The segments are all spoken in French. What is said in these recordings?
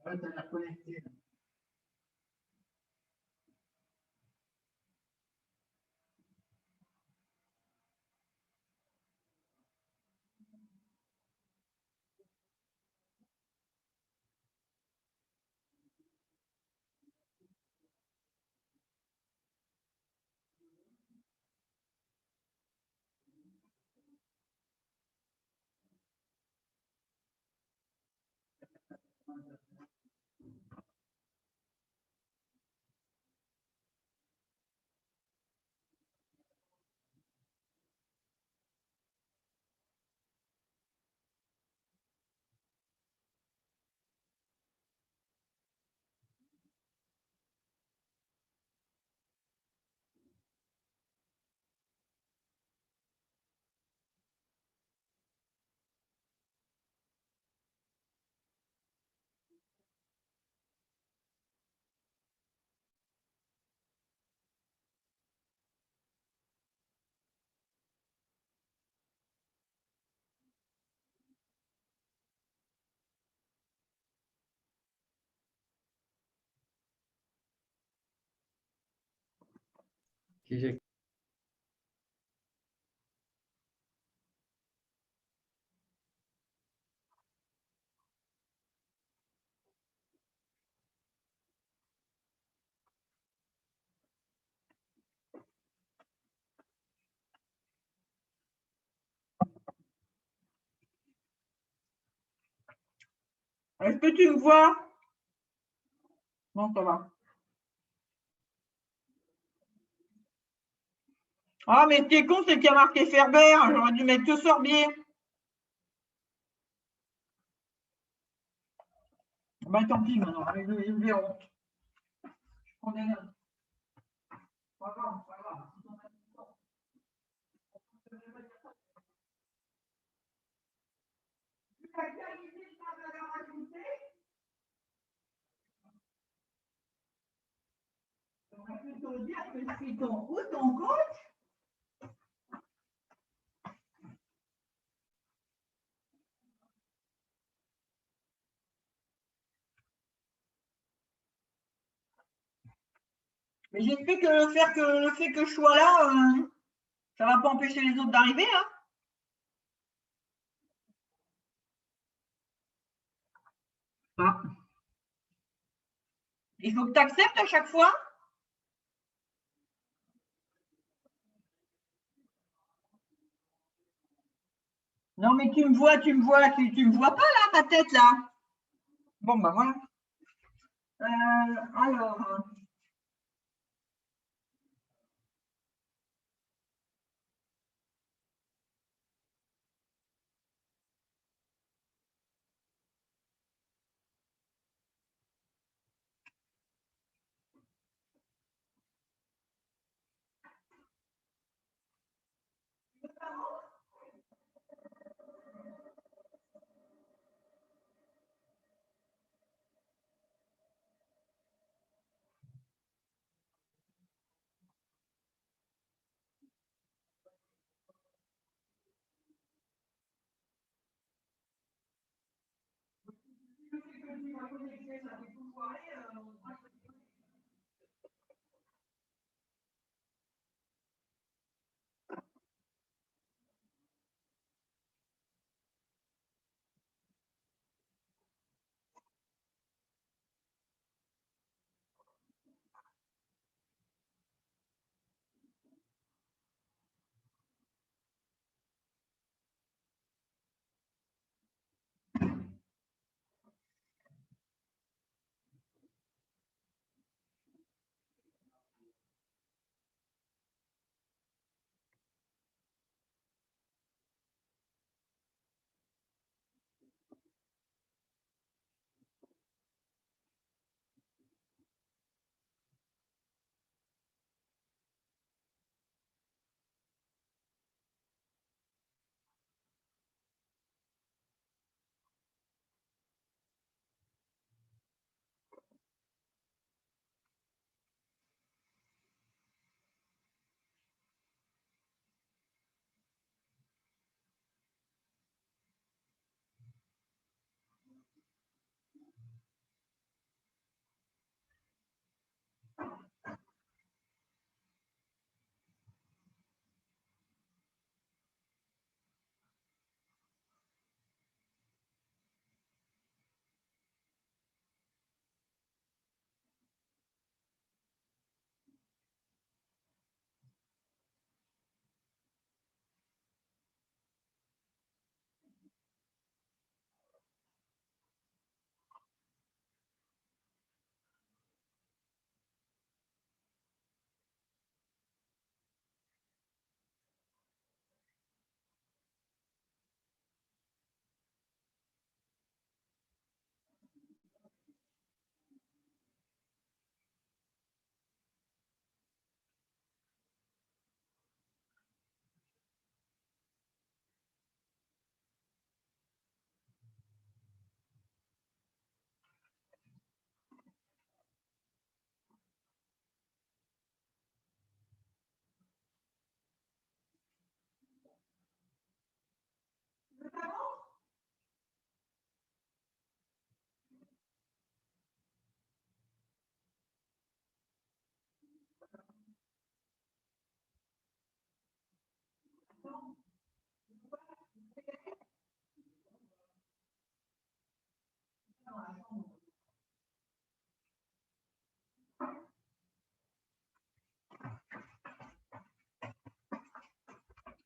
Ouais, t'as l'air connecté. Est-ce que tu me vois? Non, ça va. Ah, mais ce qui est con, c'est qu'il y a marqué Ferber. J'aurais dû mettre que Sorbier. Bah, tant pis maintenant. Ils verront. On est là. Pas grave, pas grave. On va plutôt dire que je suis ton ou ton coach. Mais j'espère que le fait que je sois là, ça ne va pas empêcher les autres d'arriver, hein. Ah. Il faut que tu acceptes à chaque fois. Non, mais tu me vois, tu me vois pas là, ma tête là. Bon, bah voilà. Alors,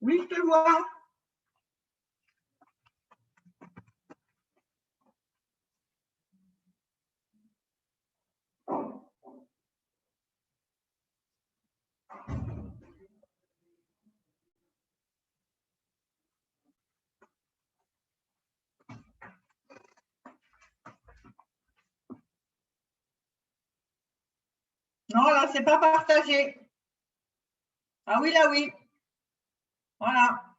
Oui, je te vois. Non, là, c'est pas partagé. Ah oui, là, oui. Voilà.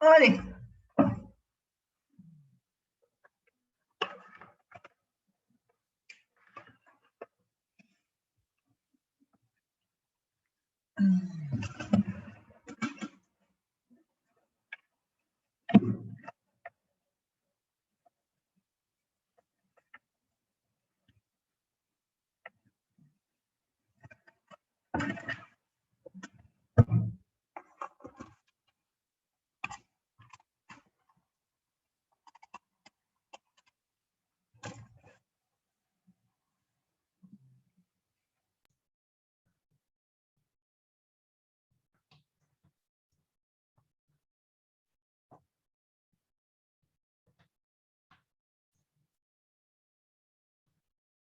Allez.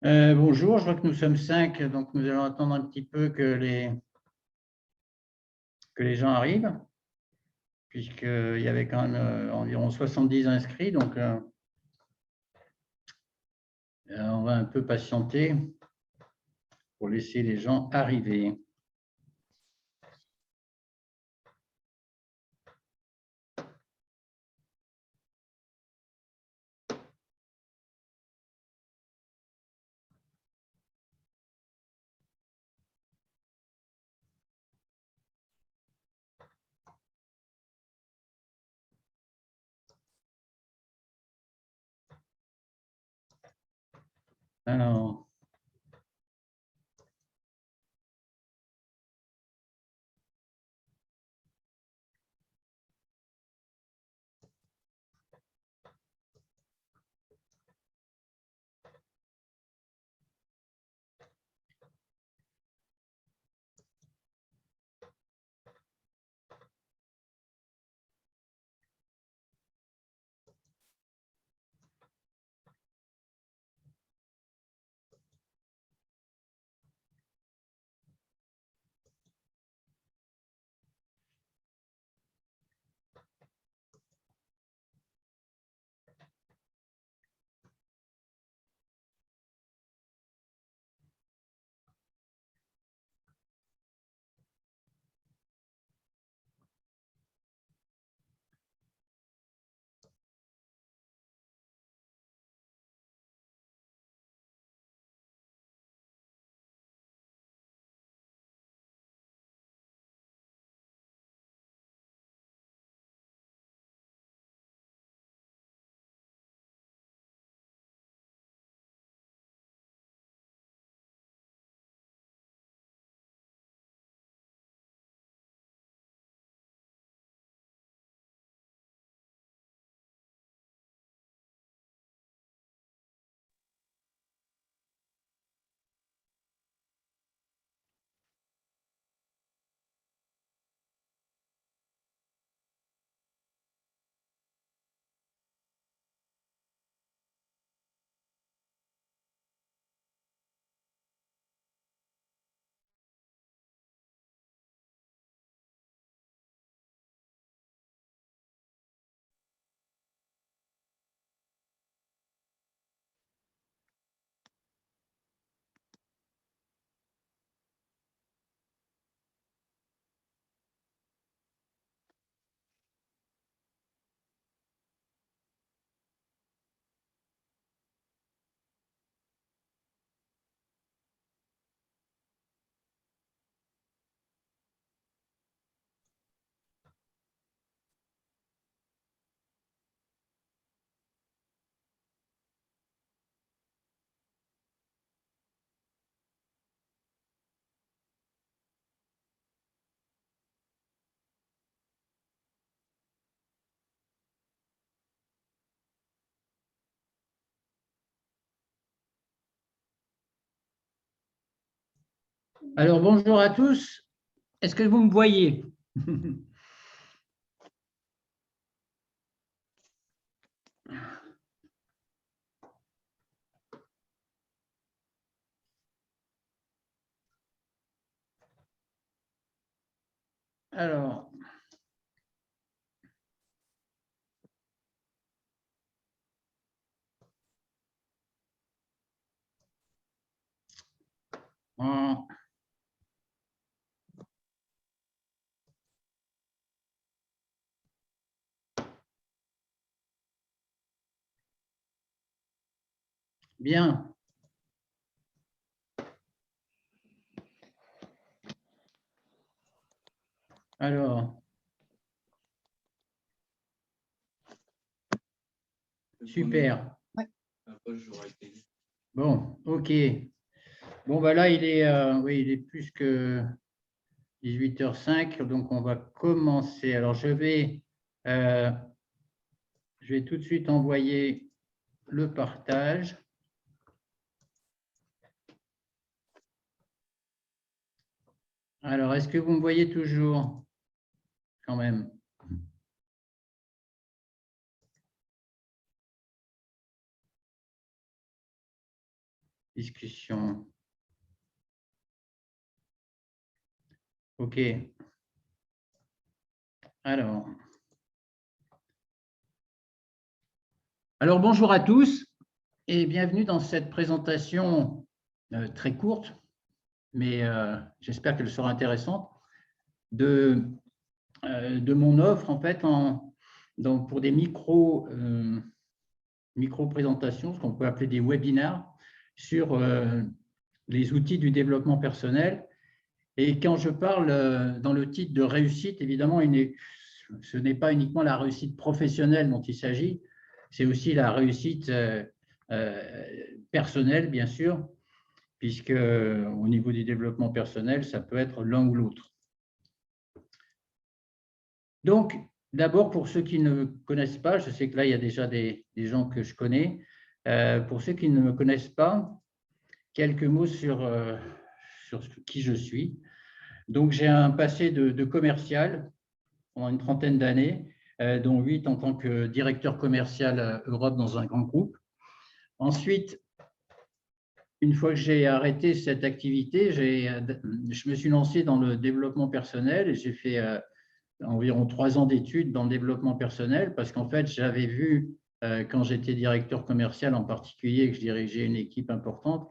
Bonjour, je vois que nous sommes 5, donc nous allons attendre un petit peu que les gens arrivent, puisqu'il y avait quand même environ 70 inscrits, donc on va un peu patienter pour laisser les gens arriver. Alors, Alors, bonjour à tous. Est-ce que vous me voyez? Alors, en- bien. Alors, super. Bon, OK. Bon, bah là, oui, il est plus que 18h05, donc on va commencer. Alors, je vais tout de suite envoyer le partage. Alors, est-ce que vous me voyez toujours quand même? Discussion. OK. Alors, bonjour à tous et bienvenue dans cette présentation très courte, mais j'espère qu'elle sera intéressante, de mon offre en fait donc pour des micro-présentations, ce qu'on peut appeler des webinars sur les outils du développement personnel. Et quand je parle dans le titre de réussite, évidemment, ce n'est pas uniquement la réussite professionnelle dont il s'agit, c'est aussi la réussite personnelle, bien sûr, puisque au niveau du développement personnel, ça peut être l'un ou l'autre. Donc, d'abord, pour ceux qui ne me connaissent pas, je sais que là, il y a déjà des gens que je connais. Pour ceux qui ne me connaissent pas, quelques mots sur qui je suis. Donc, j'ai un passé de commercial pendant une trentaine d'années, dont 8 en tant que directeur commercial Europe dans un grand groupe. Ensuite, une fois que j'ai arrêté cette activité, je me suis lancé dans le développement personnel et j'ai fait environ 3 ans d'études dans le développement personnel parce qu'en fait, j'avais vu, quand j'étais directeur commercial en particulier, que je dirigeais une équipe importante,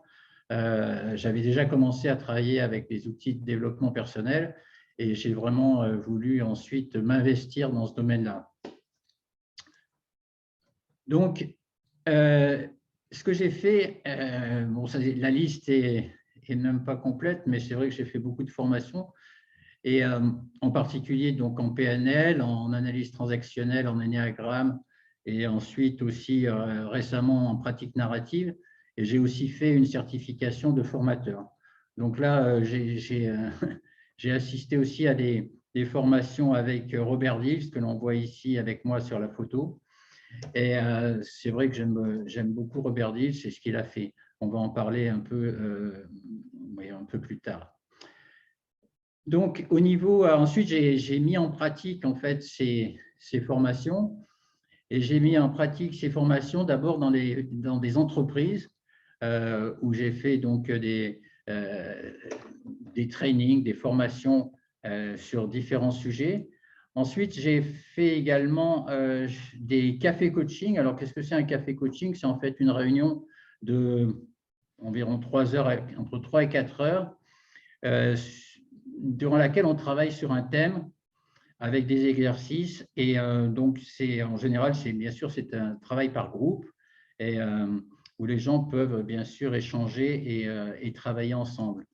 j'avais déjà commencé à travailler avec les outils de développement personnel et j'ai vraiment voulu ensuite m'investir dans ce domaine-là. Donc, ce que j'ai fait, bon, la liste est même pas complète, mais c'est vrai que j'ai fait beaucoup de formations, et en particulier donc en PNL, en analyse transactionnelle, en ennéagramme, et ensuite aussi récemment en pratique narrative. Et j'ai aussi fait une certification de formateur. Donc là, j'ai assisté aussi à des formations avec Robert Dills, que l'on voit ici avec moi sur la photo. Et c'est vrai que j'aime beaucoup Robert Dills, c'est ce qu'il a fait. On va en parler un peu plus tard. Donc, au niveau, ensuite, j'ai mis en pratique en fait ces formations, et j'ai mis en pratique ces formations d'abord dans des entreprises où j'ai fait donc des trainings, des formations sur différents sujets. Ensuite, j'ai fait également des cafés coaching. Alors, qu'est-ce que c'est un café coaching? C'est en fait une réunion de environ 3 heures, entre 3 et 4 heures, durant laquelle on travaille sur un thème avec des exercices. Et donc, en général, bien sûr, c'est un travail par groupe et où les gens peuvent bien sûr échanger et travailler ensemble.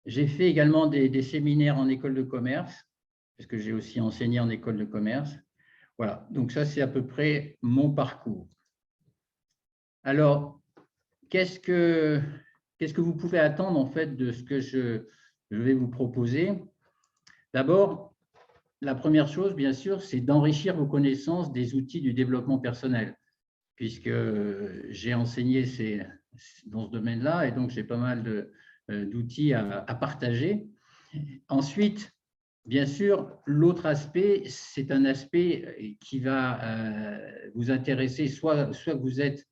J'ai fait également des séminaires en école de commerce, parce que j'ai aussi enseigné en école de commerce. Voilà, donc ça, c'est à peu près mon parcours. Alors, qu'est-ce que vous pouvez attendre en fait de ce que je vais vous proposer? D'abord, la première chose, bien sûr, c'est d'enrichir vos connaissances des outils du développement personnel, puisque j'ai enseigné dans ce domaine-là, et donc j'ai pas mal d'outils à partager. Ensuite, bien sûr, l'autre aspect, c'est un aspect qui va vous intéresser, soit que vous êtes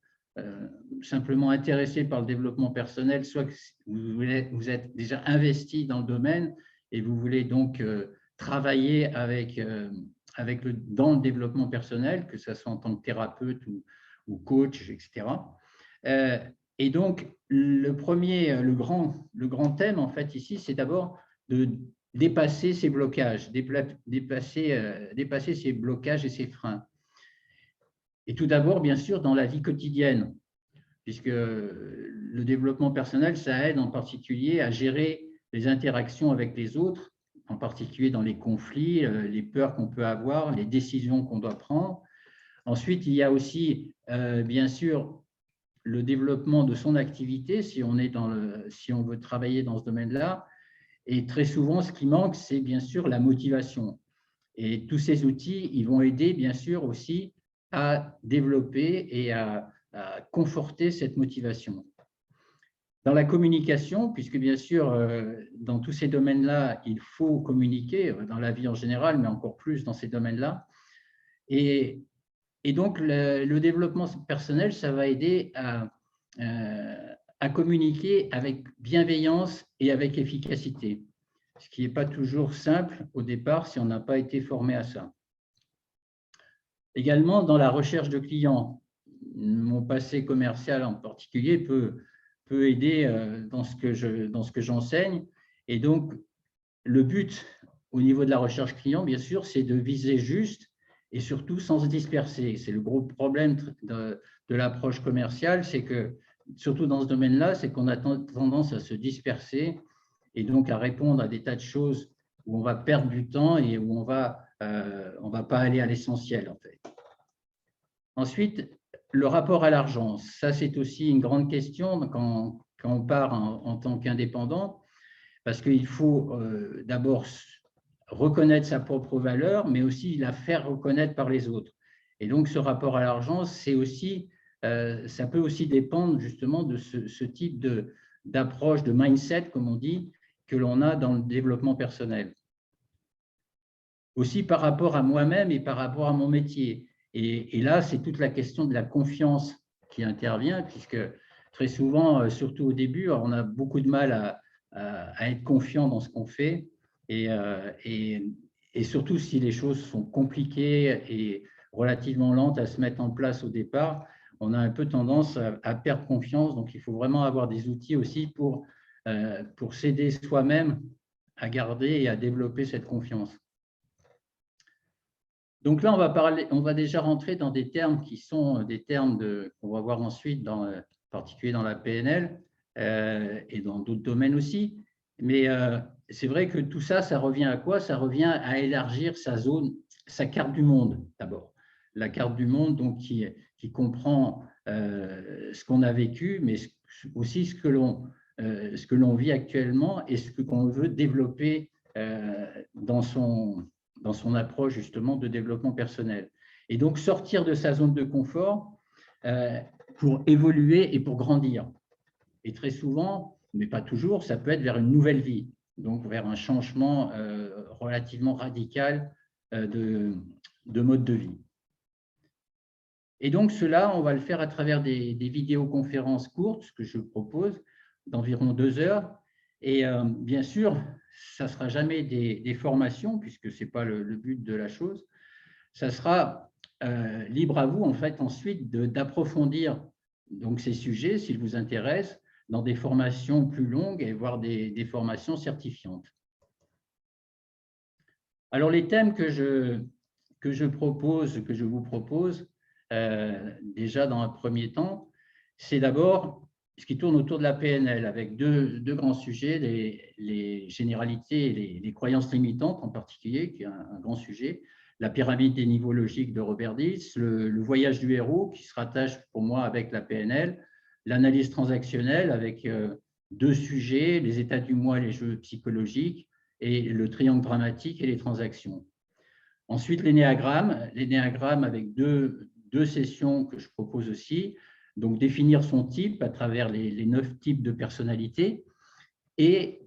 simplement intéressé par le développement personnel, soit que vous êtes déjà investi dans le domaine et vous voulez donc travailler dans le développement personnel, que ce soit en tant que thérapeute ou coach, etc. Et donc, le grand thème, en fait, ici, c'est d'abord de dépasser ces blocages, dépasser ces blocages et ces freins. Et tout d'abord, bien sûr, dans la vie quotidienne, puisque le développement personnel, ça aide en particulier à gérer les interactions avec les autres, en particulier dans les conflits, les peurs qu'on peut avoir, les décisions qu'on doit prendre. Ensuite, il y a aussi, bien sûr, le développement de son activité, si on veut travailler dans ce domaine-là. Et très souvent, ce qui manque, c'est bien sûr la motivation. Et tous ces outils, ils vont aider bien sûr aussi à développer et à conforter cette motivation. Dans la communication, puisque bien sûr, dans tous ces domaines-là, il faut communiquer, dans la vie en général, mais encore plus dans ces domaines-là. Et donc, le développement personnel, ça va aider à communiquer avec bienveillance et avec efficacité, ce qui n'est pas toujours simple au départ si on n'a pas été formé à ça. Également, dans la recherche de clients, mon passé commercial en particulier peut aider dans ce que j'enseigne. Et donc, le but au niveau de la recherche client, bien sûr, c'est de viser juste et surtout sans se disperser. C'est le gros problème de l'approche commerciale, c'est que, surtout dans ce domaine-là, c'est qu'on a tendance à se disperser et donc à répondre à des tas de choses où on va perdre du temps et où on va pas aller à l'essentiel, en fait. Ensuite, le rapport à l'argent, ça c'est aussi une grande question quand on part en tant qu'indépendant, parce qu'il faut d'abord reconnaître sa propre valeur, mais aussi la faire reconnaître par les autres. Et donc ce rapport à l'argent, c'est aussi, ça peut aussi dépendre justement de ce type d'approche, de mindset, comme on dit, que l'on a dans le développement personnel. Aussi par rapport à moi-même et par rapport à mon métier. Et là, c'est toute la question de la confiance qui intervient, puisque très souvent, surtout au début, on a beaucoup de mal à être confiant dans ce qu'on fait. Et surtout si les choses sont compliquées et relativement lentes à se mettre en place au départ, on a un peu tendance à perdre confiance. Donc, il faut vraiment avoir des outils aussi pour s'aider soi-même à garder et à développer cette confiance. Donc là, on va déjà rentrer dans des termes qui sont des termes qu'on va voir ensuite, en particulier dans la PNL et dans d'autres domaines aussi. Mais c'est vrai que tout ça, ça revient à quoi? Ça revient à élargir sa carte du monde d'abord. La carte du monde donc, qui comprend ce qu'on a vécu, mais aussi ce que l'on vit actuellement et ce qu'on veut développer dans son approche justement de développement personnel. Et donc sortir de sa zone de confort pour évoluer et pour grandir. Et très souvent, mais pas toujours, ça peut être vers une nouvelle vie, donc vers un changement relativement radical de mode de vie. Et donc cela, on va le faire à travers des vidéoconférences courtes, ce que je propose, d'environ 2 heures. Et bien sûr, ça ne sera jamais des formations, puisque ce n'est pas le but de la chose. Ça sera libre à vous, en fait, ensuite d'approfondir donc ces sujets, s'ils vous intéressent, dans des formations plus longues et voire des formations certifiantes. Alors, les thèmes que je vous propose, déjà dans un premier temps, c'est d'abord ce qui tourne autour de la PNL, avec deux grands sujets, les généralités et les croyances limitantes en particulier, qui est un grand sujet, la pyramide des niveaux logiques de Robert Dilts, le voyage du héros, qui se rattache pour moi avec la PNL, l'analyse transactionnelle avec 2 sujets, les états du moi, les jeux psychologiques, et le triangle dramatique et les transactions. Ensuite, l'énéagramme avec deux sessions que je propose aussi. Donc, définir son type à travers les 9 types de personnalités et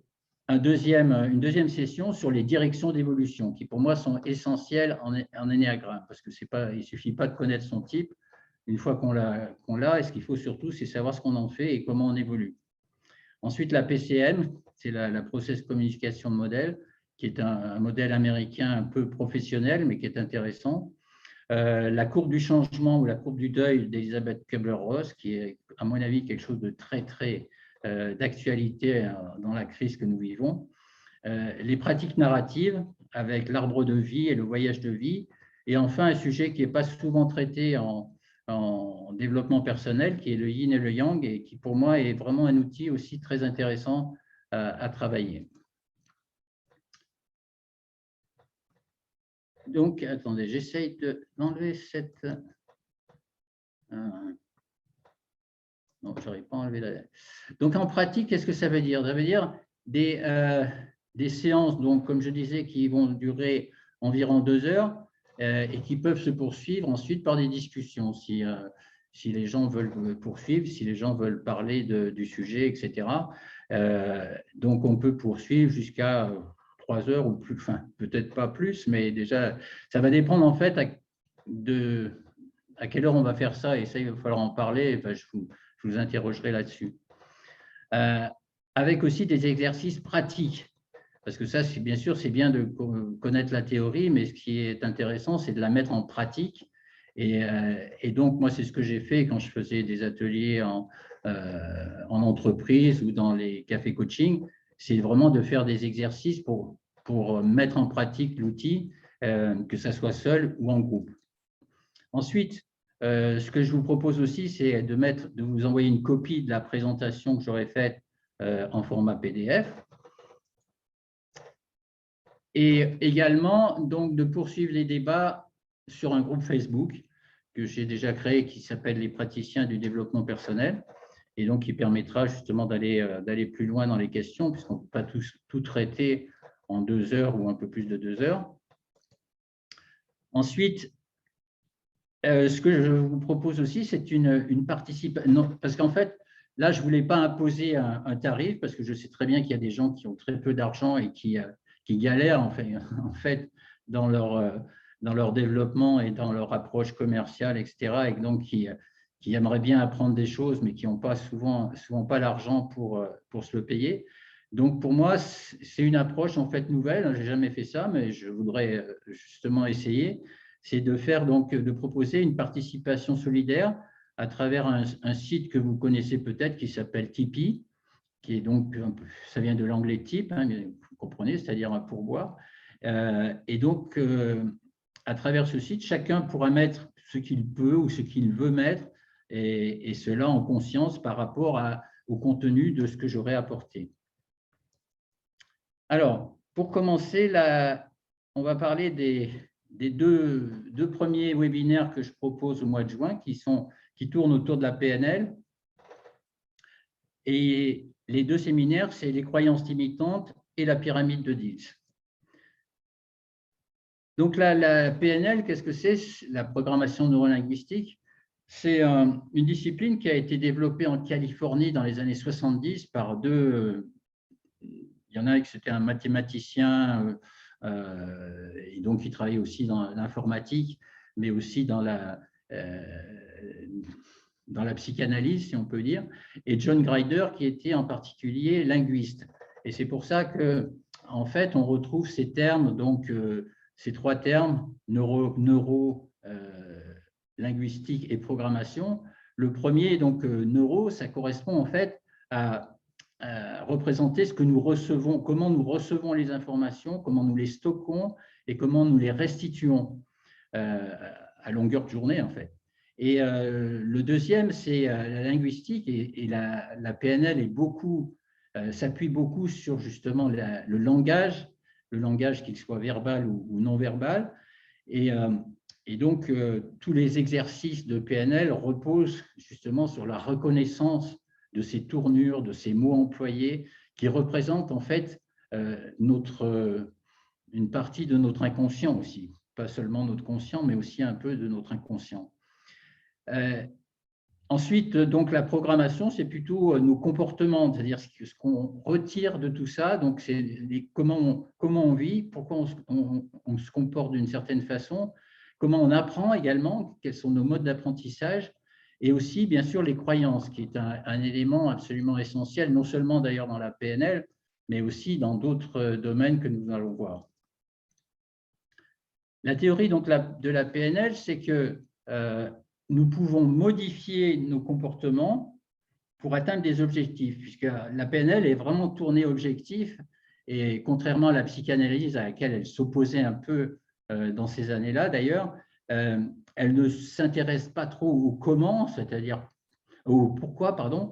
une deuxième session sur les directions d'évolution, qui pour moi sont essentielles en ennéagramme, parce que il ne suffit pas de connaître son type. Une fois qu'on l'a, et ce qu'il faut surtout, c'est savoir ce qu'on en fait et comment on évolue. Ensuite, la PCM, c'est la Process Communication Model, qui est un modèle américain un peu professionnel, mais qui est intéressant. La courbe du changement ou la courbe du deuil d'Elisabeth Kubler-Ross, qui est, à mon avis, quelque chose de très, très d'actualité dans la crise que nous vivons. Les pratiques narratives avec l'arbre de vie et le voyage de vie. Et enfin, un sujet qui n'est pas souvent traité en développement personnel, qui est le yin et le yang, et qui pour moi est vraiment un outil aussi très intéressant à travailler. Donc, attendez, j'essaye d'enlever cette… non, je n'arrive pas à enlever la… Donc, en pratique, qu'est-ce que ça veut dire? Ça veut dire des séances, donc, comme je disais, qui vont durer environ 2 heures et qui peuvent se poursuivre ensuite par des discussions, si les gens veulent poursuivre, si les gens veulent parler du sujet, etc. Donc, on peut poursuivre jusqu'à 3 heures ou plus, enfin, peut-être pas plus, mais déjà, ça va dépendre en fait à quelle heure on va faire ça, et ça, il va falloir en parler, enfin, je vous interrogerai là-dessus. Avec aussi des exercices pratiques, parce que ça, bien sûr, c'est bien de connaître la théorie, mais ce qui est intéressant, c'est de la mettre en pratique. Et donc, moi, c'est ce que j'ai fait quand je faisais des ateliers en entreprise ou dans les cafés coaching, c'est vraiment de faire des exercices pour mettre en pratique l'outil, que ça soit seul ou en groupe. Ensuite, ce que je vous propose aussi, c'est de vous envoyer une copie de la présentation que j'aurais faite en format PDF. Et également, donc, de poursuivre les débats sur un groupe Facebook que j'ai déjà créé qui s'appelle les praticiens du développement personnel, et donc qui permettra justement d'aller plus loin dans les questions, puisqu'on ne peut pas tout traiter en 2 heures ou un peu plus de 2 heures. Ensuite, ce que je vous propose aussi, c'est une participation, parce qu'en fait, là, je ne voulais pas imposer un tarif, parce que je sais très bien qu'il y a des gens qui ont très peu d'argent et qui galèrent en fait dans leur développement et dans leur approche commerciale, etc., et donc qui aimeraient bien apprendre des choses, mais qui n'ont pas souvent pas l'argent pour se le payer. Donc, pour moi, c'est une approche en fait nouvelle. Je n'ai jamais fait ça, mais je voudrais justement essayer. C'est de proposer une participation solidaire à travers un site que vous connaissez peut-être qui s'appelle Tipeee, qui est donc, ça vient de l'anglais type, hein, vous comprenez, c'est-à-dire un pourboire. Et donc, à travers ce site, chacun pourra mettre ce qu'il peut ou ce qu'il veut mettre, et cela en conscience par rapport au contenu de ce que j'aurais apporté. Alors, pour commencer, on va parler des deux premiers webinaires que je propose au mois de juin, qui tournent autour de la PNL. Et les 2 séminaires, c'est les croyances limitantes et la pyramide de Diels. Donc, la PNL, qu'est-ce que c'est? La programmation neurolinguistique. C'est une discipline qui a été développée en Californie dans les années 70 par il y en a un qui c'était un mathématicien, et donc il travaillait aussi dans l'informatique, mais aussi dans la psychanalyse, si on peut dire, et John Grider, qui était en particulier linguiste. Et c'est pour ça que, en fait, on retrouve ces termes, donc ces 3 termes, neuro, linguistique et programmation. Le premier, donc neuro, ça correspond en fait à représenter ce que nous recevons, comment nous recevons les informations, comment nous les stockons et comment nous les restituons à longueur de journée, en fait. Et le deuxième, c'est la linguistique, et la PNL s'appuie beaucoup sur justement le langage qu'il soit verbal ou non verbal. Et donc, tous les exercices de PNL reposent justement sur la reconnaissance de ces tournures, de ces mots employés qui représentent en fait une partie de notre inconscient aussi, pas seulement notre conscient, mais aussi un peu de notre inconscient. Ensuite, donc, la programmation, c'est plutôt nos comportements, c'est-à-dire ce qu'on retire de tout ça. Donc, c'est comment on vit, pourquoi on se comporte d'une certaine façon, comment on apprend également, quels sont nos modes d'apprentissage, et aussi, bien sûr, les croyances, qui est un élément absolument essentiel, non seulement d'ailleurs dans la PNL, mais aussi dans d'autres domaines que nous allons voir. La théorie donc, de la PNL, c'est que nous pouvons modifier nos comportements pour atteindre des objectifs, puisque la PNL est vraiment tournée objectif, et contrairement à la psychanalyse à laquelle elle s'opposait un peu dans ces années-là d'ailleurs, elle ne s'intéresse pas trop au comment, c'est-à-dire au pourquoi, pardon,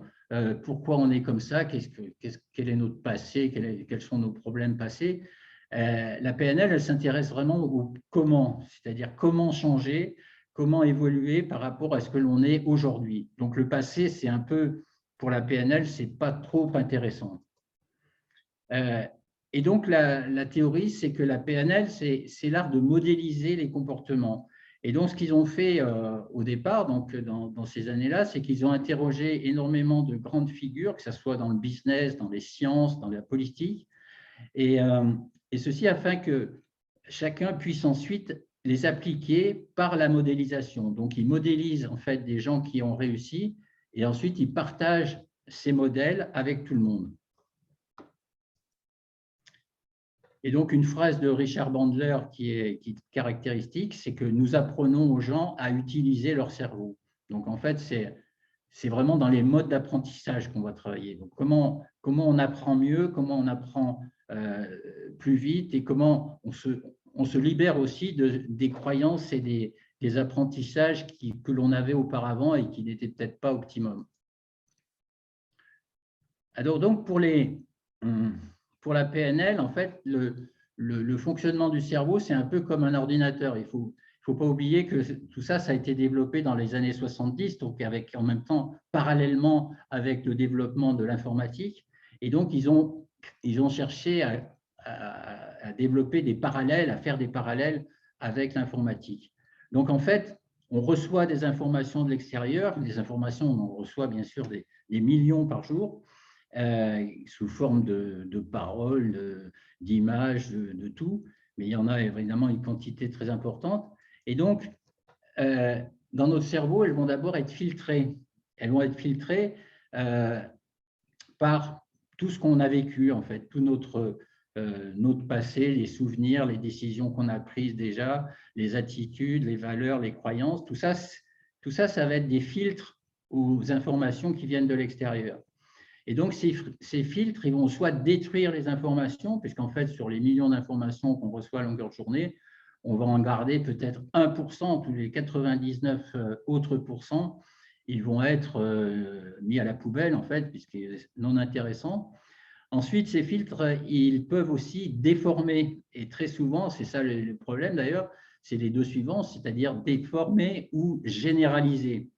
pourquoi on est comme ça, quel est notre passé, quels sont nos problèmes passés. La PNL, elle s'intéresse vraiment au comment, c'est-à-dire comment changer, comment évoluer par rapport à ce que l'on est aujourd'hui. Donc, le passé, c'est un peu, pour la PNL, ce n'est pas trop intéressant. Et donc, la théorie, c'est que la PNL, c'est l'art de modéliser les comportements. Et donc, ce qu'ils ont fait au départ, donc, dans ces années-là, c'est qu'ils ont interrogé énormément de grandes figures, que ce soit dans le business, dans les sciences, dans la politique, et ceci afin que chacun puisse ensuite les appliquer par la modélisation. Donc, ils modélisent en fait des gens qui ont réussi et ensuite ils partagent ces modèles avec tout le monde. Et donc, une phrase de Richard Bandler qui est caractéristique, c'est que nous apprenons aux gens à utiliser leur cerveau. Donc, en fait, c'est vraiment dans les modes d'apprentissage qu'on va travailler. Donc, comment on apprend mieux, comment on apprend plus vite et comment on se libère aussi des croyances et des apprentissages que l'on avait auparavant et qui n'étaient peut-être pas optimum. Alors donc pour la PNL, en fait, le fonctionnement du cerveau, c'est un peu comme un ordinateur. Il ne faut pas oublier que tout ça, ça a été développé dans les années 70, donc en même temps, parallèlement avec le développement de l'informatique. Et donc, ils ont cherché à développer des parallèles, à faire des parallèles avec l'informatique. Donc, en fait, on reçoit des informations de l'extérieur, des informations, on en reçoit bien sûr des millions par jour, sous forme de paroles, d'images, de tout, mais il y en a évidemment une quantité très importante. Et donc, dans notre cerveau, elles vont d'abord être filtrées. Elles vont être filtrées par tout ce qu'on a vécu, en fait, tout notre passé, les souvenirs, les décisions qu'on a prises déjà, les attitudes, les valeurs, les croyances, tout ça, ça va être des filtres aux informations qui viennent de l'extérieur. Et donc, ces filtres, ils vont soit détruire les informations, puisqu'en fait, sur les millions d'informations qu'on reçoit à longueur de journée, on va en garder peut-être 1%, tous les 99 autres pourcents, ils vont être mis à la poubelle, en fait, puisqu'ils sont non intéressants. Ensuite, ces filtres, ils peuvent aussi déformer, et très souvent, c'est ça le problème d'ailleurs, c'est les deux suivants, c'est-à-dire déformer ou généraliser.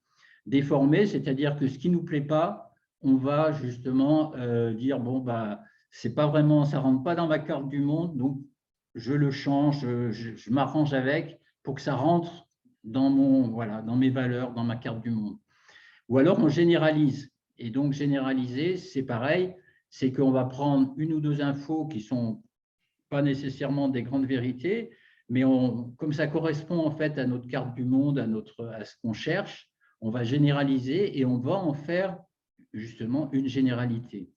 Déformer, c'est-à-dire que ce qui ne nous plaît pas, on va justement dire, bon, bah, c'est pas vraiment, ça ne rentre pas dans ma carte du monde, donc je le change, je m'arrange avec pour que ça rentre dans mes valeurs, dans ma carte du monde. Ou alors on généralise. Et donc généraliser, c'est pareil, c'est qu'on va prendre une ou deux infos qui ne sont pas nécessairement des grandes vérités, mais comme ça correspond en fait à notre carte du monde, à ce qu'on cherche, on va généraliser et on va en faire justement une généralité.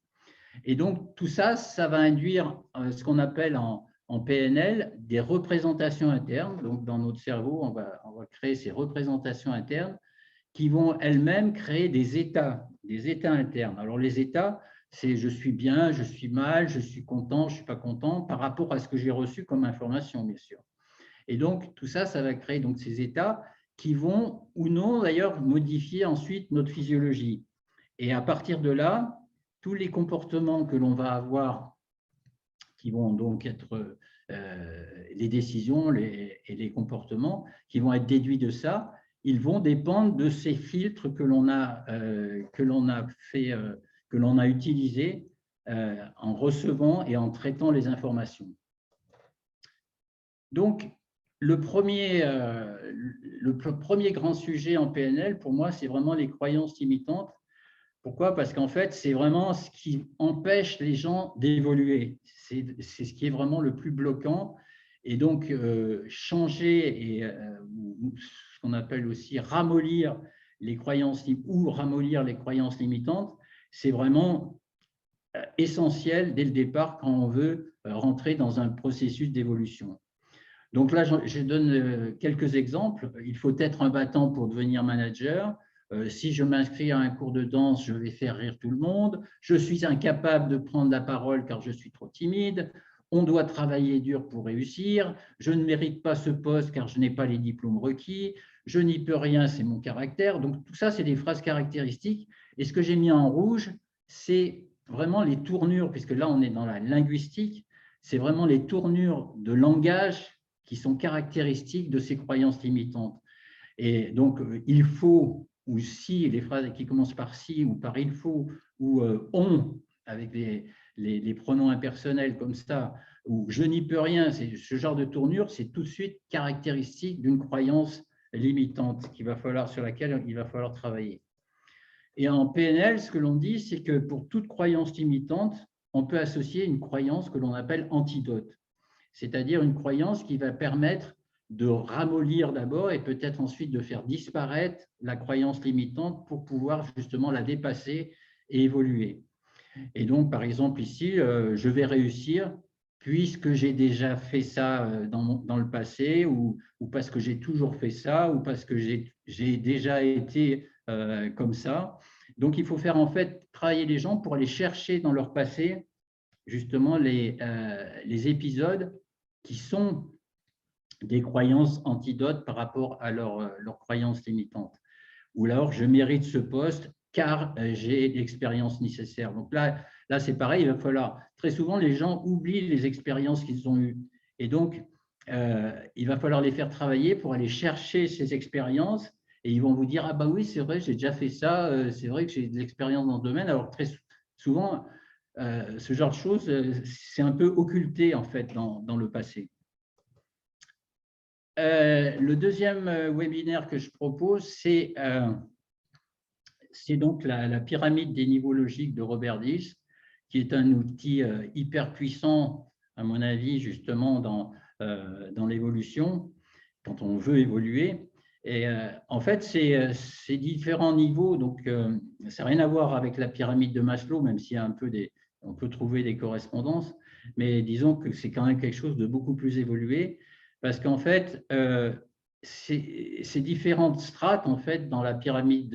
Et donc, tout ça, ça va induire ce qu'on appelle en PNL des représentations internes. Donc, dans notre cerveau, on va créer ces représentations internes qui vont elles-mêmes créer des états internes. Alors, les états, c'est je suis bien, je suis mal, je suis content, je ne suis pas content, par rapport à ce que j'ai reçu comme information, bien sûr. Et donc, tout ça, ça va créer donc ces états qui vont, ou non d'ailleurs, modifier ensuite notre physiologie. Et à partir de là, tous les comportements que l'on va avoir, qui vont donc être les décisions et les comportements, qui vont être déduits de ça, ils vont dépendre de ces filtres que l'on a utilisés en recevant et en traitant les informations. Donc, premier grand sujet en PNL, pour moi, c'est vraiment les croyances limitantes. Pourquoi? Parce qu'en fait, c'est vraiment ce qui empêche les gens d'évoluer. C'est ce qui est vraiment le plus bloquant. Et donc, changer et ce qu'on appelle aussi ramollir les croyances ou ramollir les croyances limitantes, c'est vraiment essentiel dès le départ quand on veut rentrer dans un processus d'évolution. Donc là, je donne quelques exemples. Il faut être un battant pour devenir manager. Si je m'inscris à un cours de danse, je vais faire rire tout le monde. Je suis incapable de prendre la parole car je suis trop timide. On doit travailler dur pour réussir. Je ne mérite pas ce poste car je n'ai pas les diplômes requis. Je n'y peux rien, c'est mon caractère. Donc tout ça, c'est des phrases caractéristiques. Et ce que j'ai mis en rouge, c'est vraiment les tournures, puisque là, on est dans la linguistique. C'est vraiment les tournures de langage qui sont caractéristiques de ces croyances limitantes. Et donc, il faut, ou si, les phrases qui commencent par si ou par il faut, ou on, avec les pronoms impersonnels comme ça, ou je n'y peux rien, ce genre de tournure, c'est tout de suite caractéristique d'une croyance limitante sur laquelle il va falloir travailler. Et en PNL, ce que l'on dit, c'est que pour toute croyance limitante, on peut associer une croyance que l'on appelle antidote, c'est-à-dire une croyance qui va permettre de ramollir d'abord et peut-être ensuite de faire disparaître la croyance limitante pour pouvoir justement la dépasser et évoluer. Et donc, par exemple, ici, je vais réussir puisque j'ai déjà fait ça dans le passé ou parce que j'ai toujours fait ça ou parce que j'ai déjà été comme ça. Donc, il faut faire en fait travailler les gens pour aller chercher dans leur passé justement les épisodes qui sont des croyances antidotes par rapport à leurs croyances limitantes. Ou alors, je mérite ce poste car j'ai l'expérience nécessaire. Donc là c'est pareil, il va falloir… Très souvent, les gens oublient les expériences qu'ils ont eues. Et donc, il va falloir les faire travailler pour aller chercher ces expériences. Et ils vont vous dire, ah bah oui, c'est vrai, j'ai déjà fait ça, c'est vrai que j'ai de l'expérience dans ce domaine. Alors, très souvent, ce genre de choses, c'est un peu occulté en fait dans le passé. Le deuxième webinaire que je propose, c'est donc la pyramide des niveaux logiques de Robert Dills, qui est un outil hyper puissant, à mon avis, justement, dans l'évolution, quand on veut évoluer. Et en fait, c'est différents niveaux, donc ça n'a rien à voir avec la pyramide de Maslow, même s'il y a un peu on peut trouver des correspondances, mais disons que c'est quand même quelque chose de beaucoup plus évolué, parce qu'en fait, ces différentes strates, en fait, dans la pyramide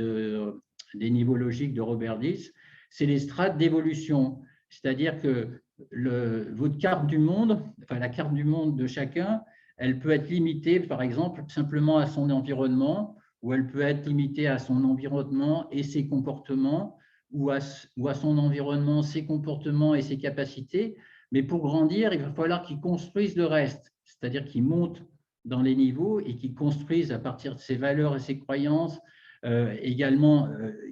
des niveaux logiques de Robert Dills, c'est les strates d'évolution. C'est-à-dire que votre carte du monde, enfin la carte du monde de chacun, elle peut être limitée, par exemple, simplement à son environnement, ou elle peut être limitée à son environnement et ses comportements, ou à son environnement, ses comportements et ses capacités. Mais pour grandir, il va falloir qu'il construise le reste, c'est-à-dire qu'il monte dans les niveaux et qu'il construise à partir de ses valeurs et ses croyances, également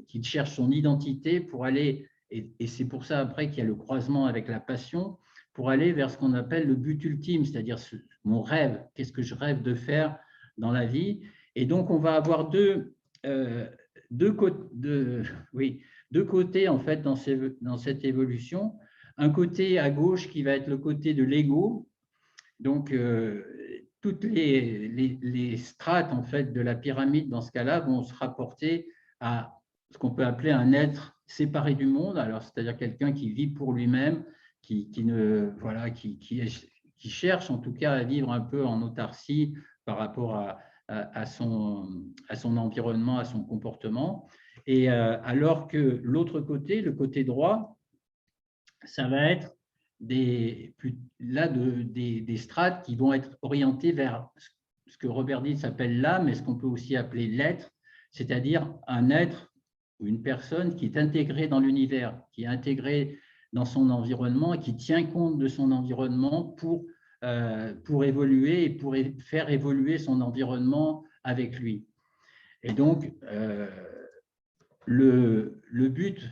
qu'il cherche son identité pour aller, et c'est pour ça après qu'il y a le croisement avec la passion, pour aller vers ce qu'on appelle le but ultime, c'est-à-dire mon rêve, qu'est-ce que je rêve de faire dans la vie. Et donc, on va avoir deux côtés en fait dans cette évolution. Un côté à gauche qui va être le côté de l'ego. Donc, toutes les strates en fait de la pyramide dans ce cas-là vont se rapporter à ce qu'on peut appeler un être séparé du monde. Alors, c'est-à-dire quelqu'un qui vit pour lui-même, qui cherche en tout cas à vivre un peu en autarcie par rapport à son environnement, à son comportement. Et alors que l'autre côté, le côté droit, ça va être des strates qui vont être orientées vers ce que Robert Dills appelle l'âme, et ce qu'on peut aussi appeler l'être, c'est-à-dire un être ou une personne qui est intégrée dans l'univers, qui est intégrée dans son environnement et qui tient compte de son environnement pour évoluer et pour faire évoluer son environnement avec lui. Et donc, le but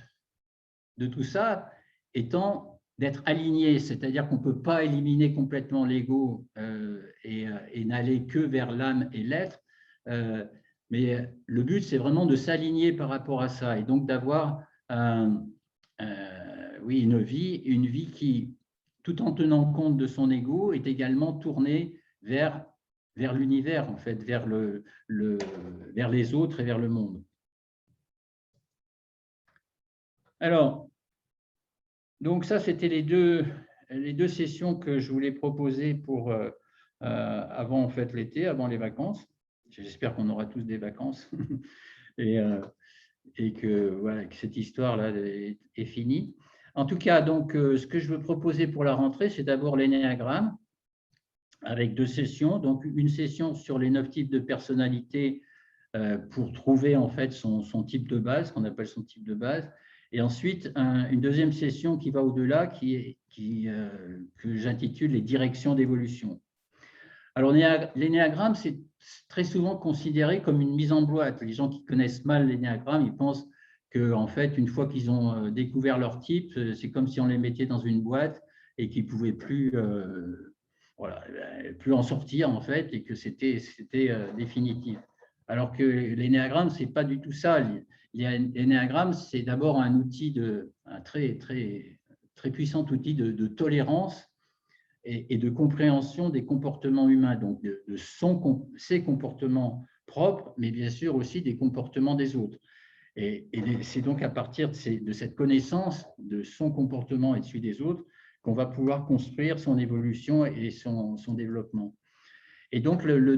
de tout ça étant d'être aligné, c'est-à-dire qu'on ne peut pas éliminer complètement l'ego et n'aller que vers l'âme et l'être. Mais le but, c'est vraiment de s'aligner par rapport à ça et donc d'avoir oui, une vie qui, tout en tenant compte de son ego, est également tournée vers l'univers, en fait, vers les autres et vers le monde. Alors, donc ça, c'était les deux sessions que je voulais proposer pour avant en fait l'été, avant les vacances. J'espère qu'on aura tous des vacances et que voilà que cette histoire-là est finie. En tout cas, donc ce que je veux proposer pour la rentrée, c'est d'abord l'énéagramme avec 2 sessions. Donc une session sur les 9 types de personnalité pour trouver en fait son type de base, qu'on appelle son type de base. Et ensuite, une deuxième session qui va au-delà, que j'intitule les directions d'évolution. Alors, l'énéagramme, c'est très souvent considéré comme une mise en boîte. Les gens qui connaissent mal l'énéagramme, ils pensent qu'en fait, une fois qu'ils ont découvert leur type, c'est comme si on les mettait dans une boîte et qu'ils ne pouvaient plus, plus en sortir, en fait, et que c'était définitif. Alors que l'énéagramme, ce n'est pas du tout ça. L'énéagramme, c'est d'abord un outil, un très, très, très puissant outil de tolérance et de compréhension des comportements humains, donc de ses comportements propres, mais bien sûr aussi des comportements des autres. Et c'est donc à partir de cette connaissance de son comportement et de celui des autres qu'on va pouvoir construire son évolution et son développement. Et donc, la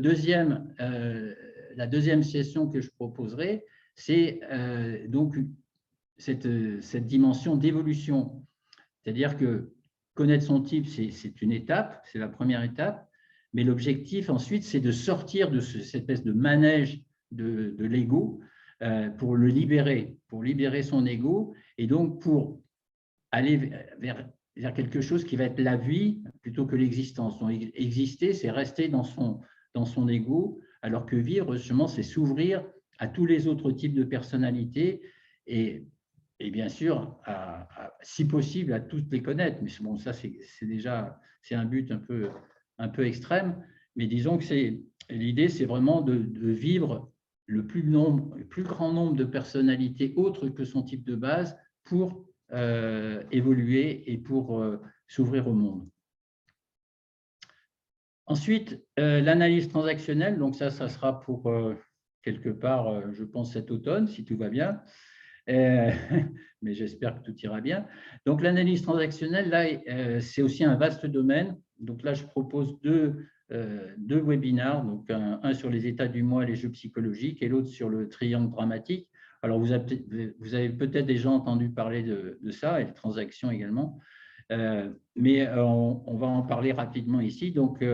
deuxième session que je proposerai, c'est donc cette dimension d'évolution. C'est-à-dire que connaître son type, c'est une étape, c'est la première étape, mais l'objectif ensuite, c'est de sortir de cette espèce de manège de l'ego pour le libérer, pour libérer son ego, et donc pour aller vers quelque chose qui va être la vie plutôt que l'existence. Donc, exister, c'est rester dans son ego, alors que vivre, justement, c'est s'ouvrir à tous les autres types de personnalités et bien sûr, si possible, à toutes les connaître. Mais bon, ça, c'est un but un peu extrême. Mais disons que l'idée, c'est vraiment de vivre le plus grand nombre de personnalités autres que son type de base pour évoluer et pour s'ouvrir au monde. Ensuite, l'analyse transactionnelle. Donc ça sera pour quelque part, je pense, cet automne, si tout va bien. Mais j'espère que tout ira bien. Donc, l'analyse transactionnelle, là, c'est aussi un vaste domaine. Donc là, je propose deux webinaires, donc un sur les états du moi et les jeux psychologiques et l'autre sur le triangle dramatique. Alors, vous avez peut-être déjà entendu parler de ça et de transactions également, mais on va en parler rapidement ici. Donc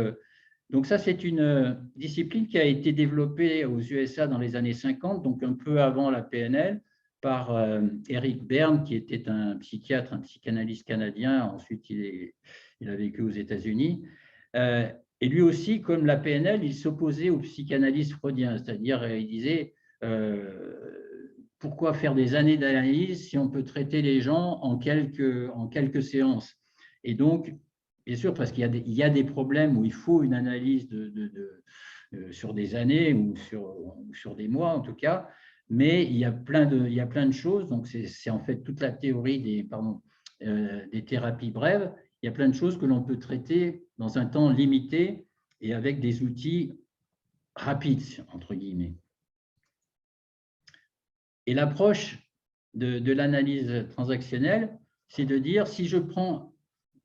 ça, c'est une discipline qui a été développée aux USA dans les années 50, donc un peu avant la PNL, par Eric Berne, qui était un psychiatre, un psychanalyste canadien. Ensuite, il a vécu aux États-Unis. Et lui aussi, comme la PNL, il s'opposait au psychanalyse freudien, c'est-à-dire il disait pourquoi faire des années d'analyse si on peut traiter les gens en quelques séances. Et donc, bien sûr, parce qu'il y a des problèmes où il faut une analyse sur des années ou sur des mois en tout cas, mais il y a plein de choses. Donc, c'est en fait toute la théorie des thérapies brèves. Il y a plein de choses que l'on peut traiter dans un temps limité et avec des outils rapides, entre guillemets. Et l'approche de l'analyse transactionnelle, c'est de dire, si je prends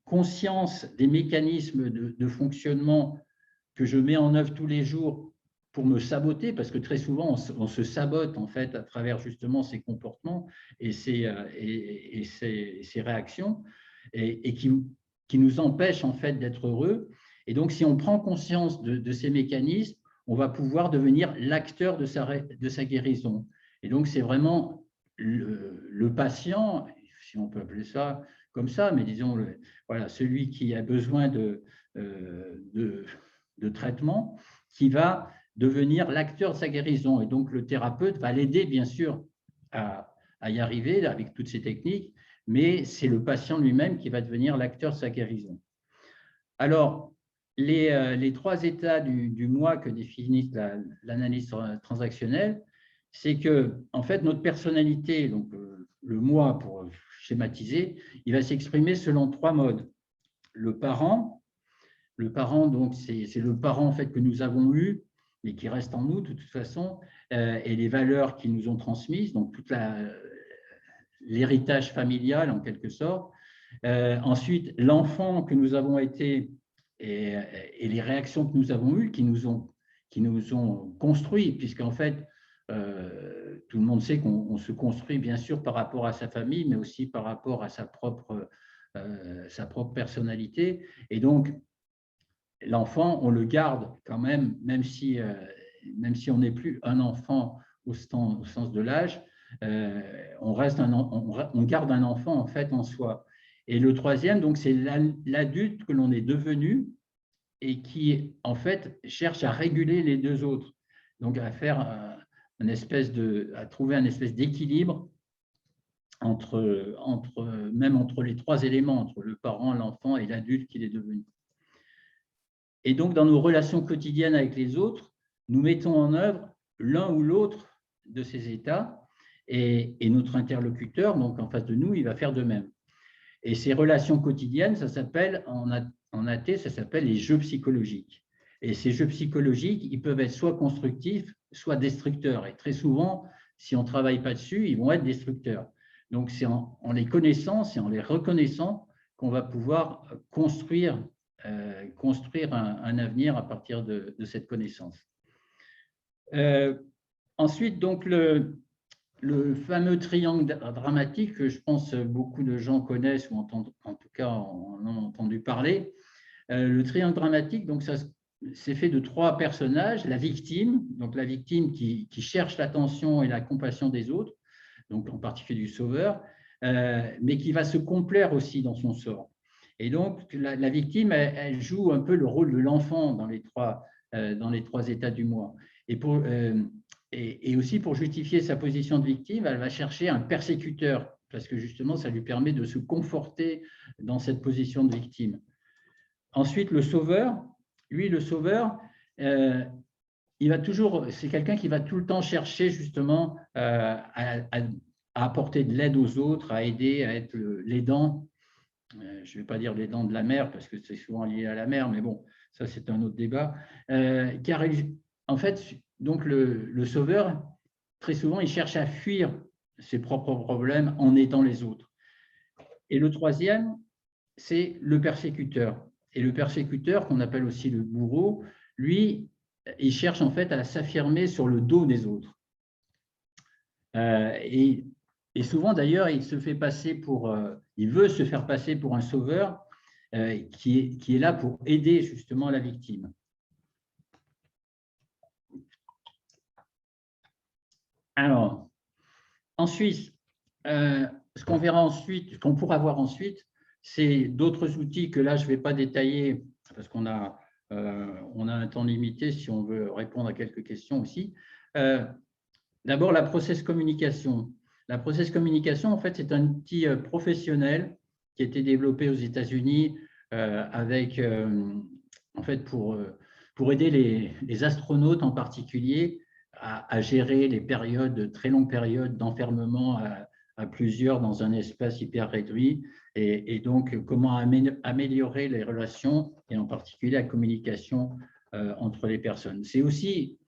conscience des mécanismes de fonctionnement que je mets en œuvre tous les jours pour me saboter, parce que très souvent, on se sabote en fait à travers justement ces comportements et ces réactions et qui nous empêchent en fait d'être heureux. Et donc, si on prend conscience de ces mécanismes, on va pouvoir devenir l'acteur de sa guérison. Et donc, c'est vraiment le patient, si on peut appeler ça comme ça, mais disons, voilà, celui qui a besoin de traitement, qui va devenir l'acteur de sa guérison. Et donc, le thérapeute va l'aider, bien sûr, à y arriver avec toutes ces techniques, mais c'est le patient lui-même qui va devenir l'acteur de sa guérison. Alors, les 3 états du moi que définit l'analyse transactionnelle, c'est que, en fait, notre personnalité, donc le moi pour schématiser, il va s'exprimer selon 3 modes. Le parent, donc, c'est le parent en fait, que nous avons eu, mais qui reste en nous de toute façon, et les valeurs qu'ils nous ont transmises, donc tout l'héritage familial en quelque sorte. Ensuite, l'enfant que nous avons été et les réactions que nous avons eues qui nous ont construits, puisqu'en fait, tout le monde sait qu'on se construit bien sûr par rapport à sa famille, mais aussi par rapport à sa propre personnalité. Et donc, l'enfant, on le garde quand même, même si on n'est plus un enfant au sens de l'âge, on garde un enfant en fait en soi. Et le troisième, donc, c'est l'adulte que l'on est devenu et qui en fait cherche à réguler les 2 autres, donc à faire à trouver un espèce d'équilibre entre les 3 éléments, entre le parent, l'enfant et l'adulte qu'il est devenu. Et donc, dans nos relations quotidiennes avec les autres, nous mettons en œuvre l'un ou l'autre de ces états et notre interlocuteur, donc en face de nous, il va faire de même. Et ces relations quotidiennes, ça s'appelle, en AT, ça s'appelle les jeux psychologiques. Et ces jeux psychologiques, ils peuvent être soit constructifs, soit destructeurs. Et très souvent, si on ne travaille pas dessus, ils vont être destructeurs. Donc, c'est en les connaissant, c'est en les reconnaissant qu'on va pouvoir construire un avenir à partir de cette connaissance. Ensuite, donc, le fameux triangle dramatique que je pense beaucoup de gens connaissent ou en tout cas en ont entendu parler. Le triangle dramatique, donc ça c'est fait de 3 personnages. La victime, donc la victime qui cherche l'attention et la compassion des autres, donc en particulier du sauveur, mais qui va se complaire aussi dans son sort. Et donc la victime, elle joue un peu le rôle de l'enfant dans les 3 états du moi. Et aussi pour justifier sa position de victime, elle va chercher un persécuteur, parce que justement, ça lui permet de se conforter dans cette position de victime. Ensuite, le sauveur, c'est quelqu'un qui va tout le temps chercher justement à apporter de l'aide aux autres, à aider, à être l'aidant. Je ne vais pas dire l'aidant de la mère, parce que c'est souvent lié à la mère, mais bon, ça c'est un autre débat. Car en fait, donc le sauveur, très souvent, il cherche à fuir ses propres problèmes en aidant les autres. Et le troisième, c'est le persécuteur. Et le persécuteur, qu'on appelle aussi le bourreau, lui, il cherche en fait à s'affirmer sur le dos des autres. Et souvent, d'ailleurs, il veut se faire passer pour un sauveur qui est là pour aider justement la victime. Alors, ensuite, ce qu'on verra ensuite, ce qu'on pourra voir ensuite, c'est d'autres outils que là, je ne vais pas détailler parce qu'on a un temps limité si on veut répondre à quelques questions aussi. D'abord, la process communication. La process communication, en fait, c'est un outil professionnel qui a été développé aux États-Unis en fait, pour aider les astronautes en particulier à gérer les très longues périodes d'enfermement à plusieurs dans un espace hyper réduit et donc comment améliorer les relations et en particulier la communication entre les personnes. C'est aussi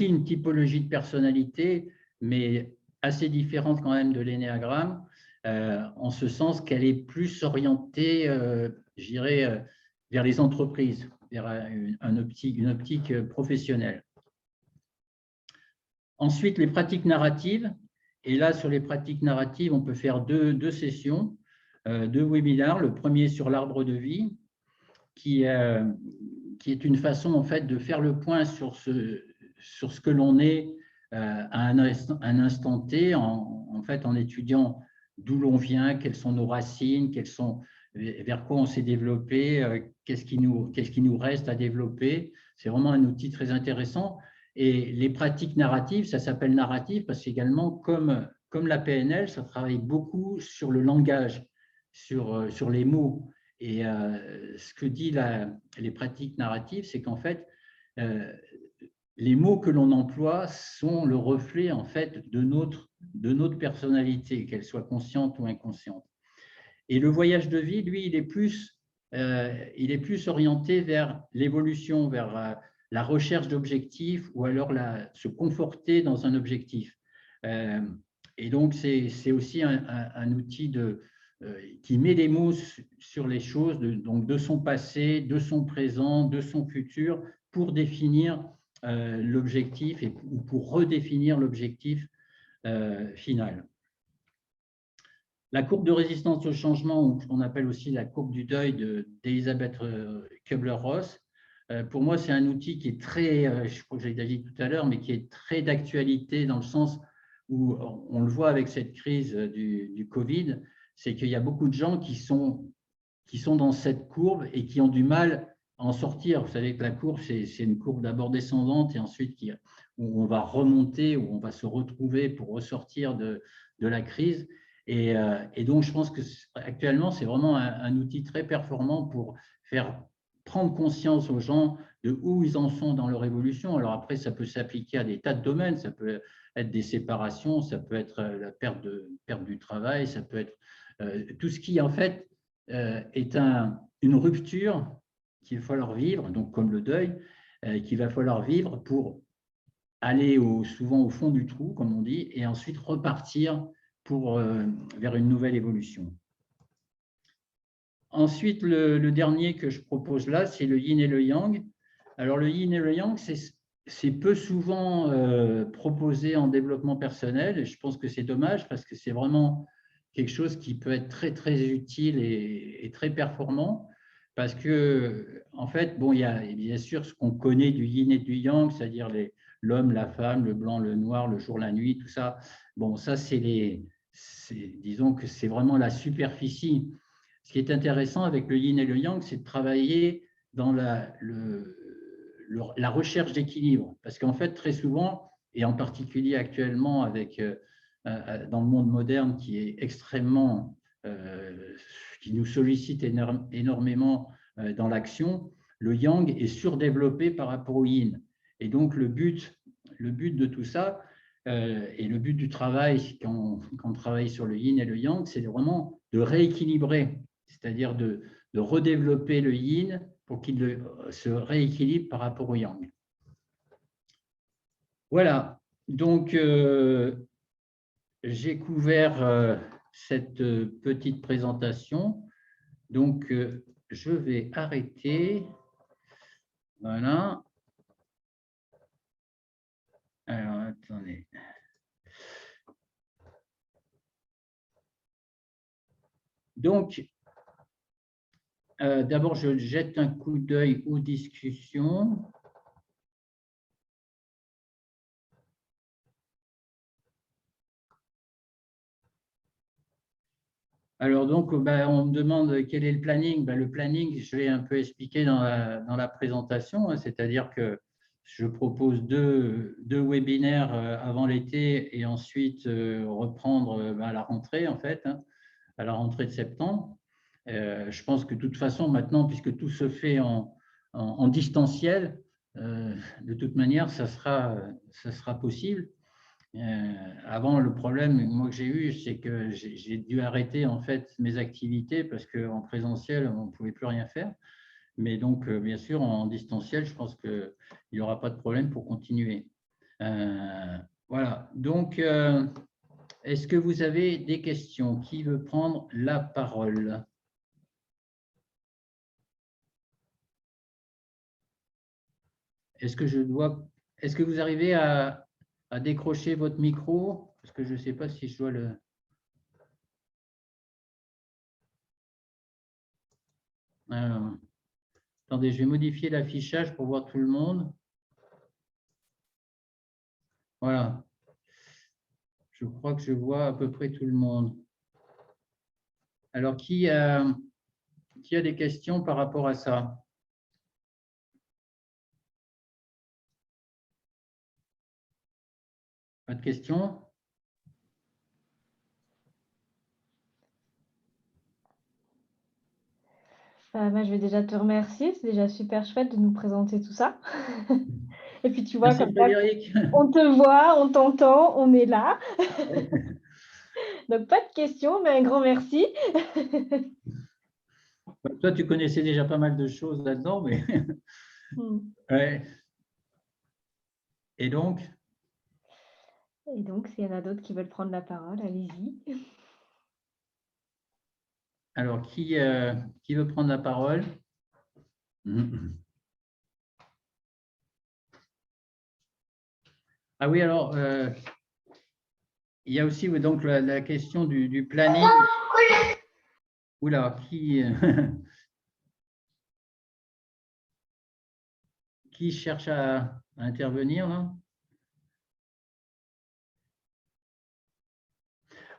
une typologie de personnalité, mais assez différente quand même de l'énéagramme, en ce sens qu'elle est plus orientée, je dirais, vers les entreprises, vers une optique professionnelle. Ensuite, les pratiques narratives. Et là, sur les pratiques narratives, on peut faire deux sessions, 2 webinaires. Le premier sur l'arbre de vie, qui est une façon en fait de faire le point sur ce que l'on est à un instant T, en fait, en étudiant d'où l'on vient, quelles sont nos racines, vers quoi on s'est développé, qu'est-ce qui nous reste à développer. C'est vraiment un outil très intéressant. Et les pratiques narratives, ça s'appelle narrative parce qu'également, comme comme la PNL, ça travaille beaucoup sur le langage, sur les mots. Et ce que disent les pratiques narratives, c'est qu'en fait, les mots que l'on emploie sont le reflet en fait de notre personnalité, qu'elle soit consciente ou inconsciente. Et le voyage de vie, lui, il est plus orienté vers l'évolution, vers la recherche d'objectifs ou alors se conforter dans un objectif. Et donc, c'est aussi un outil qui met les mots sur les choses, donc de son passé, de son présent, de son futur, pour définir l'objectif ou pour redéfinir l'objectif final. La courbe de résistance au changement, qu'on appelle aussi la courbe du deuil d'Elisabeth Kubler-Ross, pour moi, c'est un outil qui est très, je crois que j'ai dit tout à l'heure, mais qui est très d'actualité dans le sens où on le voit avec cette crise du Covid, c'est qu'il y a beaucoup de gens qui sont dans cette courbe et qui ont du mal à en sortir. Vous savez que la courbe, c'est une courbe d'abord descendante et ensuite où on va remonter, où on va se retrouver pour ressortir de la crise. Et donc, je pense qu'actuellement, c'est vraiment un outil très performant pour faire prendre conscience aux gens de où ils en sont dans leur évolution. Alors après, ça peut s'appliquer à des tas de domaines. Ça peut être des séparations, ça peut être la perte du travail, ça peut être tout ce qui, en fait, est une rupture qu'il va falloir vivre, donc comme le deuil, qu'il va falloir vivre pour aller souvent au fond du trou, comme on dit, et ensuite repartir vers une nouvelle évolution. Ensuite, le dernier que je propose là, c'est le yin et le yang. Alors, le yin et le yang, c'est peu souvent proposé en développement personnel, et je pense que c'est dommage parce que c'est vraiment quelque chose qui peut être très, très utile et très performant parce que, en fait, bon, il y a bien sûr ce qu'on connaît du yin et du yang, c'est-à-dire l'homme, la femme, le blanc, le noir, le jour, la nuit, tout ça. Bon, ça, disons que c'est vraiment la superficie. Ce qui est intéressant avec le yin et le yang, c'est de travailler dans la recherche d'équilibre. Parce qu'en fait, très souvent, et en particulier actuellement dans le monde moderne qui est extrêmement, qui nous sollicite énormément dans l'action, le yang est surdéveloppé par rapport au yin. Et donc, le but de tout ça, et le but du travail, quand on travaille sur le yin et le yang, c'est vraiment de rééquilibrer, c'est-à-dire de redévelopper le yin pour qu'il se rééquilibre par rapport au yang. Voilà, donc j'ai couvert cette petite présentation. Donc, je vais arrêter. Voilà. Alors, attendez. Donc, d'abord, je jette un coup d'œil aux discussions. Alors, donc, on me demande quel est le planning. Le planning, je l'ai un peu expliqué dans la présentation, hein, c'est-à-dire que je propose deux webinaires avant l'été et ensuite reprendre à la rentrée, en fait, hein, à la rentrée de septembre. Je pense que de toute façon, maintenant, puisque tout se fait en distanciel, de toute manière, ça sera possible. Avant, le problème moi, que j'ai eu, c'est que j'ai dû arrêter en fait mes activités parce qu'en présentiel, on ne pouvait plus rien faire. Mais donc, bien sûr, en distanciel, je pense qu'il n'y aura pas de problème pour continuer. Voilà. Donc, est-ce que vous avez des questions? Qui veut prendre la parole? Est-ce que vous arrivez à décrocher votre micro? Parce que je ne sais pas si je dois le… Alors, attendez, je vais modifier l'affichage pour voir tout le monde. Voilà. Je crois que je vois à peu près tout le monde. Alors, qui a des questions par rapport à ça? Pas de questions? Moi, je vais déjà te remercier. C'est déjà super chouette de nous présenter tout ça. Et puis, tu vois, Merci comme ça, Frédéric. on te voit, on t'entend, on est là. Donc, pas de questions, mais un grand merci. Toi, tu connaissais déjà pas mal de choses là-dedans, mais ouais. Et donc, s'il y en a d'autres qui veulent prendre la parole, allez-y. alors qui veut prendre la parole? Ah oui, alors, il y a aussi donc la question du planning. Oula, qui cherche à intervenir là?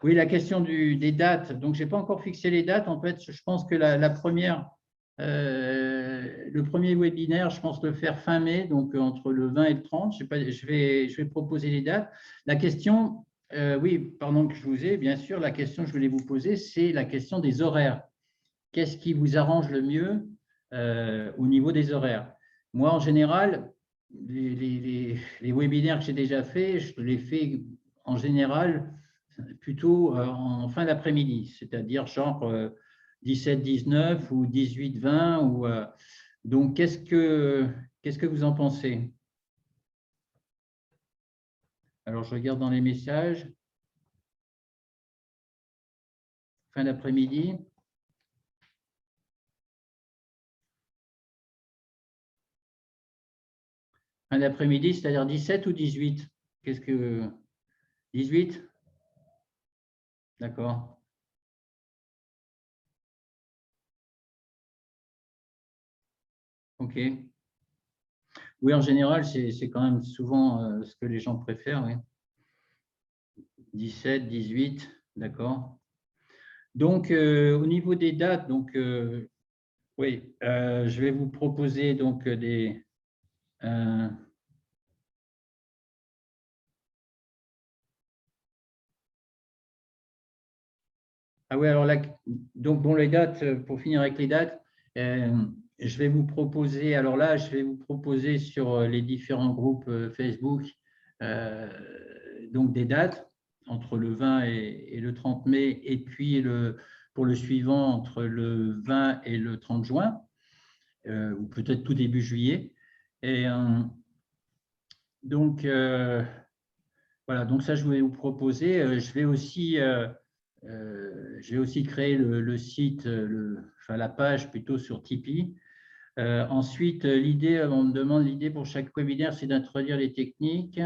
Oui, la question des dates. Donc, je n'ai pas encore fixé les dates. En fait, je pense que le premier webinaire, je pense le faire fin mai, donc entre le 20 et le 30. Je vais proposer les dates. La question, oui, pardon que je vous ai, bien sûr, la question que je voulais vous poser, c'est la question des horaires. Qu'est-ce qui vous arrange le mieux au niveau des horaires? Moi, en général, les webinaires que j'ai déjà faits, je les fais en général plutôt en fin d'après-midi, c'est-à-dire genre 17-19 ou 18-20. Donc, qu'est-ce que vous en pensez? Alors, je regarde dans les messages. Fin d'après-midi. Fin d'après-midi, c'est-à-dire 17 ou 18? Qu'est-ce que… 18? D'accord. OK. Oui, en général, c'est quand même souvent ce que les gens préfèrent. Oui. 17, 18, d'accord. Donc, au niveau des dates, donc, oui, je vais vous proposer donc des… Ah oui, alors là, donc bon, les dates, pour finir avec les dates, je vais vous proposer, alors là, je vais vous proposer sur les différents groupes Facebook donc des dates entre le 20 et le 30 mai, et puis pour le suivant entre le 20 et le 30 juin, ou peut-être tout début juillet. Et donc, voilà, donc ça, je voulais vous proposer. Je vais aussi créer le site, enfin la page plutôt sur Tipeee. Ensuite, l'idée, on me demande l'idée pour chaque webinaire, c'est d'introduire les techniques.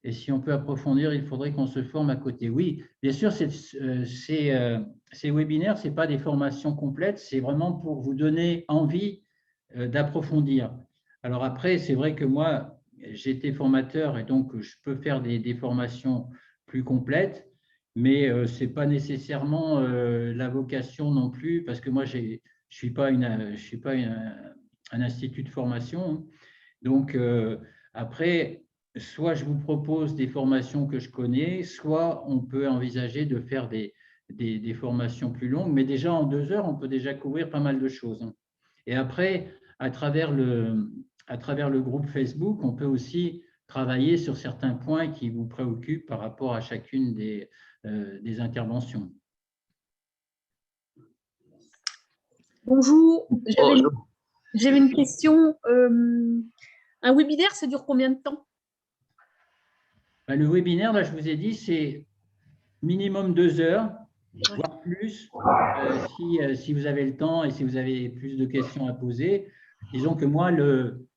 Et si on peut approfondir, il faudrait qu'on se forme à côté. Oui, bien sûr, ces webinaires, ce n'est pas des formations complètes, c'est vraiment pour vous donner envie d'approfondir. Alors après, c'est vrai que moi, j'ai été formateur et donc je peux faire des formations plus complètes, mais ce n'est pas nécessairement la vocation non plus, parce que moi, je ne suis pas un institut de formation. Donc, après, soit je vous propose des formations que je connais, soit on peut envisager de faire des formations plus longues, mais déjà en 2 heures, on peut déjà couvrir pas mal de choses. Et après, à travers le groupe Facebook, on peut aussi travailler sur certains points qui vous préoccupent par rapport à chacune des interventions. Bonjour, j'avais une question. Un webinaire, ça dure combien de temps? Le webinaire, là, je vous ai dit, c'est minimum 2 heures, voire plus, si vous avez le temps et si vous avez plus de questions à poser. Disons que moi,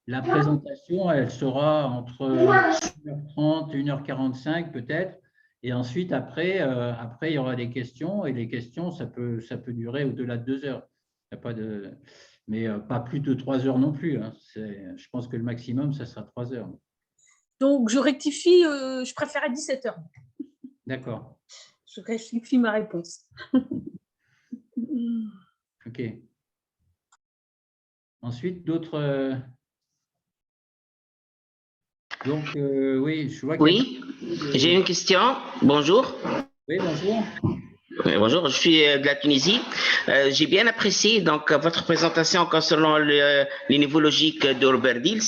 la présentation, elle sera entre 1h30 et 1h45 peut-être. Et ensuite, après, il y aura des questions. Et les questions, ça peut durer au-delà de 2 heures. Il y a pas mais pas plus de 3 heures non plus. Hein. Je pense que le maximum, ça sera 3 heures. Donc, je rectifie, je préfère à 17 heures. D'accord. Je rectifie ma réponse. OK. Ensuite, d'autres… Donc, oui, je vois que… Oui, j'ai une question. Bonjour. Oui, bonjour. Bonjour, je suis de la Tunisie. J'ai bien apprécié donc votre présentation concernant les niveaux logiques de Robert Dills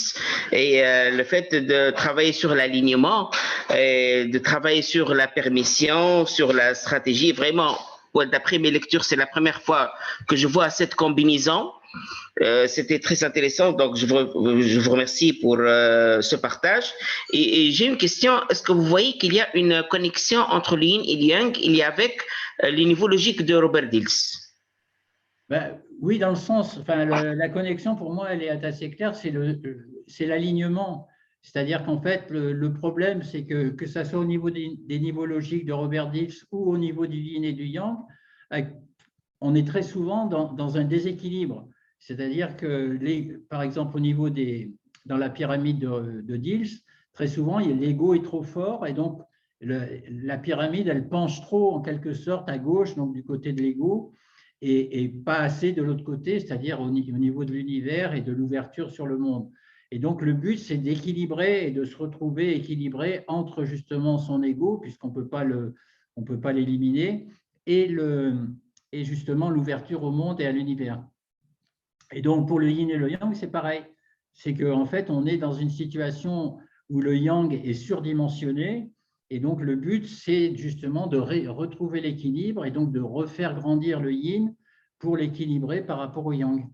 et le fait de travailler sur l'alignement, de travailler sur la permission, sur la stratégie. Vraiment, d'après mes lectures, c'est la première fois que je vois cette combinaison. C'était très intéressant, donc je vous remercie pour ce partage. Et j'ai une question, est-ce que vous voyez qu'il y a une connexion entre le yin et le yang, il y a avec les niveaux logiques de Robert Dills? Ben, oui, dans le sens, enfin, la connexion pour moi, elle est assez claire, c'est l'alignement. C'est-à-dire qu'en fait, le problème, c'est que ça soit au niveau des niveaux logiques de Robert Dills ou au niveau du yin et du yang, on est très souvent dans un déséquilibre. C'est-à-dire que, par exemple, au niveau dans la pyramide de Dills, très souvent, l'ego est trop fort et donc la pyramide, elle penche trop en quelque sorte à gauche, donc du côté de l'ego, et pas assez de l'autre côté, c'est-à-dire au niveau de l'univers et de l'ouverture sur le monde. Et donc, le but, c'est d'équilibrer et de se retrouver équilibré entre justement son ego, puisqu'on ne peut pas l'éliminer, et justement l'ouverture au monde et à l'univers. Et donc, pour le yin et le yang, c'est pareil. C'est qu'en fait, on est dans une situation où le yang est surdimensionné. Et donc, le but, c'est justement de retrouver l'équilibre et donc de refaire grandir le yin pour l'équilibrer par rapport au yang.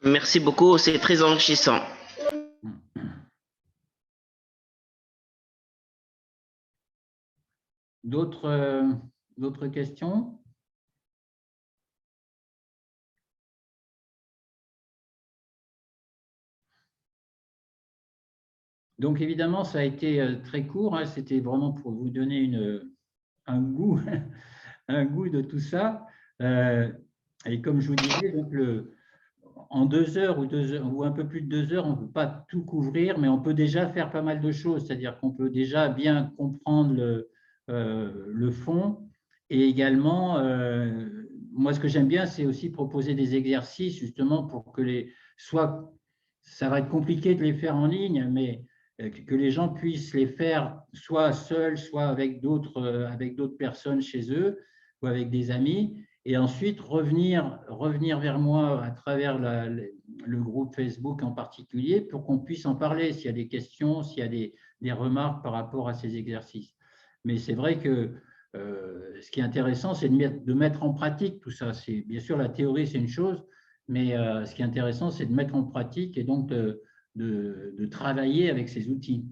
Merci beaucoup, c'est très enrichissant. D'autres questions? Donc, évidemment, ça a été très court. Hein, c'était vraiment pour vous donner un goût, un goût de tout ça. Et comme je vous disais, donc en 2 heures ou un peu plus de 2 heures, on ne peut pas tout couvrir, mais on peut déjà faire pas mal de choses. C'est-à-dire qu'on peut déjà bien comprendre le fond. Et également, moi, ce que j'aime bien, c'est aussi proposer des exercices justement pour que soit ça va être compliqué de les faire en ligne, mais que les gens puissent les faire soit seuls, soit avec d'autres personnes chez eux ou avec des amis, et ensuite revenir vers moi à travers le groupe Facebook en particulier pour qu'on puisse en parler s'il y a des questions, s'il y a des remarques par rapport à ces exercices. Mais c'est vrai que ce qui est intéressant, c'est de mettre en pratique tout ça. Bien sûr, la théorie, c'est une chose, mais ce qui est intéressant, c'est de mettre en pratique et donc de travailler avec ces outils.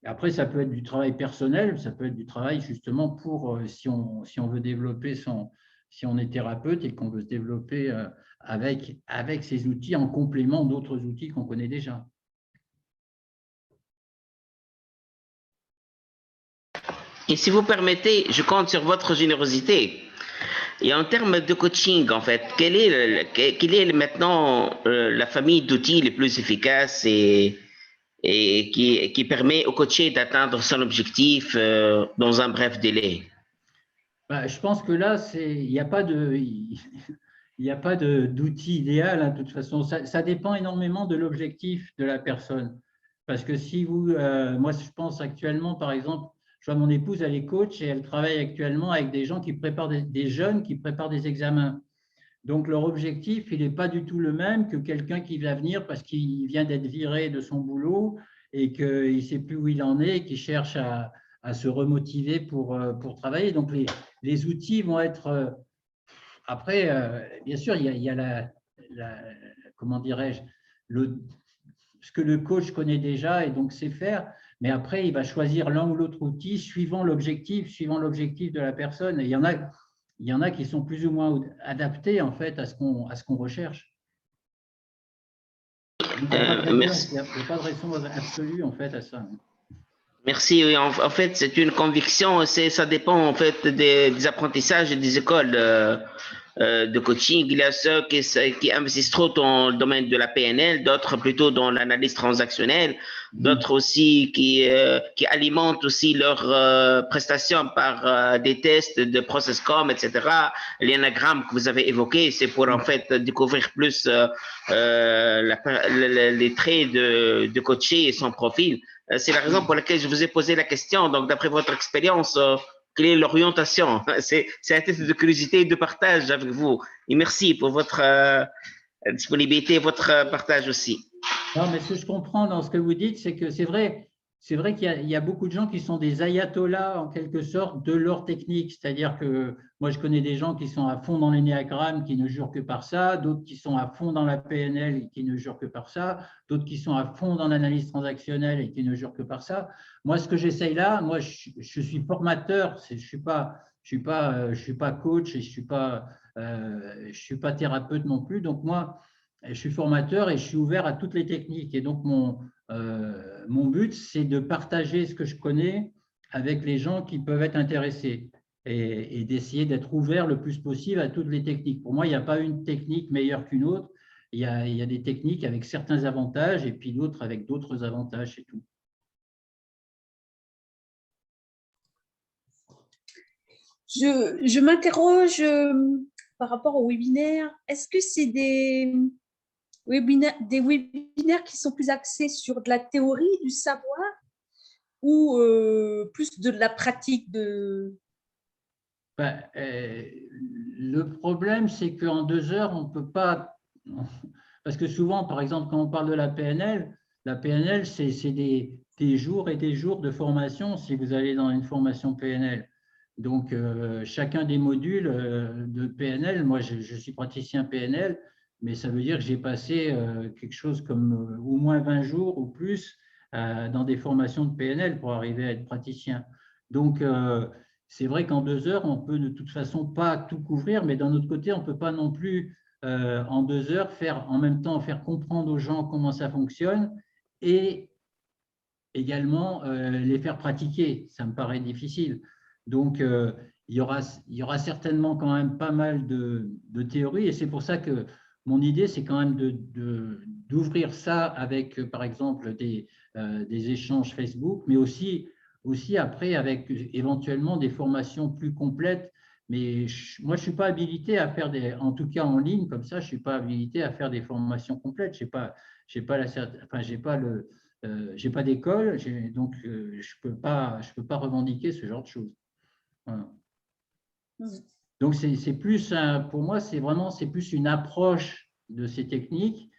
Après, ça peut être du travail personnel, ça peut être du travail justement pour, si on veut développer si on est thérapeute et qu'on veut se développer avec ces outils en complément d'autres outils qu'on connaît déjà. Et si vous permettez, je compte sur votre générosité. Et en termes de coaching, en fait, quelle est maintenant la famille d'outils les plus efficaces et qui permet au coaché d'atteindre son objectif dans un bref délai? Je pense que là, il n'y a pas d'outil idéal. Hein, de toute façon, ça dépend énormément de l'objectif de la personne. Parce que si moi, je pense actuellement, par exemple, je vois mon épouse, elle est coach et elle travaille actuellement avec des gens qui préparent des jeunes qui préparent des examens. Donc, leur objectif, il n'est pas du tout le même que quelqu'un qui va venir parce qu'il vient d'être viré de son boulot et qu'il ne sait plus où il en est et qui cherche à se remotiver pour travailler. Donc, les outils vont être… Après, bien sûr, il y a comment dirais-je, ce que le coach connaît déjà et donc sait faire. Mais après, il va choisir l'un ou l'autre outil suivant l'objectif de la personne. Et il y en a qui sont plus ou moins adaptés en fait à ce qu'on recherche. Il n'y a pas de raison absolue en fait à ça. Merci. Oui, en fait, c'est une conviction. Ça dépend en fait des apprentissages et des écoles de coaching. Il y a ceux qui investissent trop dans le domaine de la PNL, d'autres plutôt dans l'analyse transactionnelle, d'autres aussi qui alimentent aussi leurs prestations par des tests de ProcessCom, etc. L'anagramme que vous avez évoqué, c'est pour en fait découvrir plus les traits de coacher et son profil. C'est la raison pour laquelle je vous ai posé la question. Donc, d'après votre expérience, quelle est l'orientation. C'est un test de curiosité et de partage avec vous. Et merci pour votre disponibilité et votre partage aussi. Non, mais ce que je comprends dans ce que vous dites, c'est que c'est vrai qu'il y a beaucoup de gens qui sont des ayatollahs en quelque sorte de leur technique. C'est-à-dire que moi, je connais des gens qui sont à fond dans l'énéagramme, qui ne jurent que par ça, d'autres qui sont à fond dans la PNL et qui ne jurent que par ça, d'autres qui sont à fond dans l'analyse transactionnelle et qui ne jurent que par ça. Moi, ce que j'essaye là, moi, je suis formateur, je suis pas coach et je suis pas thérapeute non plus. Donc moi, je suis formateur et je suis ouvert à toutes les techniques. Et donc, mon but, c'est de partager ce que je connais avec les gens qui peuvent être intéressés et d'essayer d'être ouvert le plus possible à toutes les techniques. Pour moi, il n'y a pas une technique meilleure qu'une autre. Il y a des techniques avec certains avantages et puis d'autres avec d'autres avantages, c'est tout. Je m'interroge par rapport au webinaire. Est-ce que c'est des webinaires qui sont plus axés sur de la théorie, du savoir, ou plus de la pratique de… Le problème, c'est qu'en 2 heures, on ne peut pas… Parce que souvent, par exemple, quand on parle de la PNL, c'est des jours et des jours de formation si vous allez dans une formation PNL. Donc, chacun des modules de PNL, moi, je suis praticien PNL, mais ça veut dire que j'ai passé quelque chose comme au moins 20 jours ou plus dans des formations de PNL pour arriver à être praticien. Donc, c'est vrai qu'en 2 heures, on peut de toute façon pas tout couvrir, mais d'un autre côté, on ne peut pas non plus, en 2 heures, en même temps faire comprendre aux gens comment ça fonctionne et également les faire pratiquer. Ça me paraît difficile. Donc, il y aura certainement quand même pas mal de théories et c'est pour ça que mon idée, c'est quand même d'ouvrir ça avec, par exemple, des échanges Facebook, mais aussi après avec éventuellement des formations plus complètes. Mais moi, je ne suis pas habilité à faire en tout cas en ligne, comme ça, je ne suis pas habilité à faire des formations complètes. Je n'ai pas d'école, donc je peux pas revendiquer ce genre de choses. Voilà. Donc, c'est plus, pour moi, c'est plus une approche de ces techniques.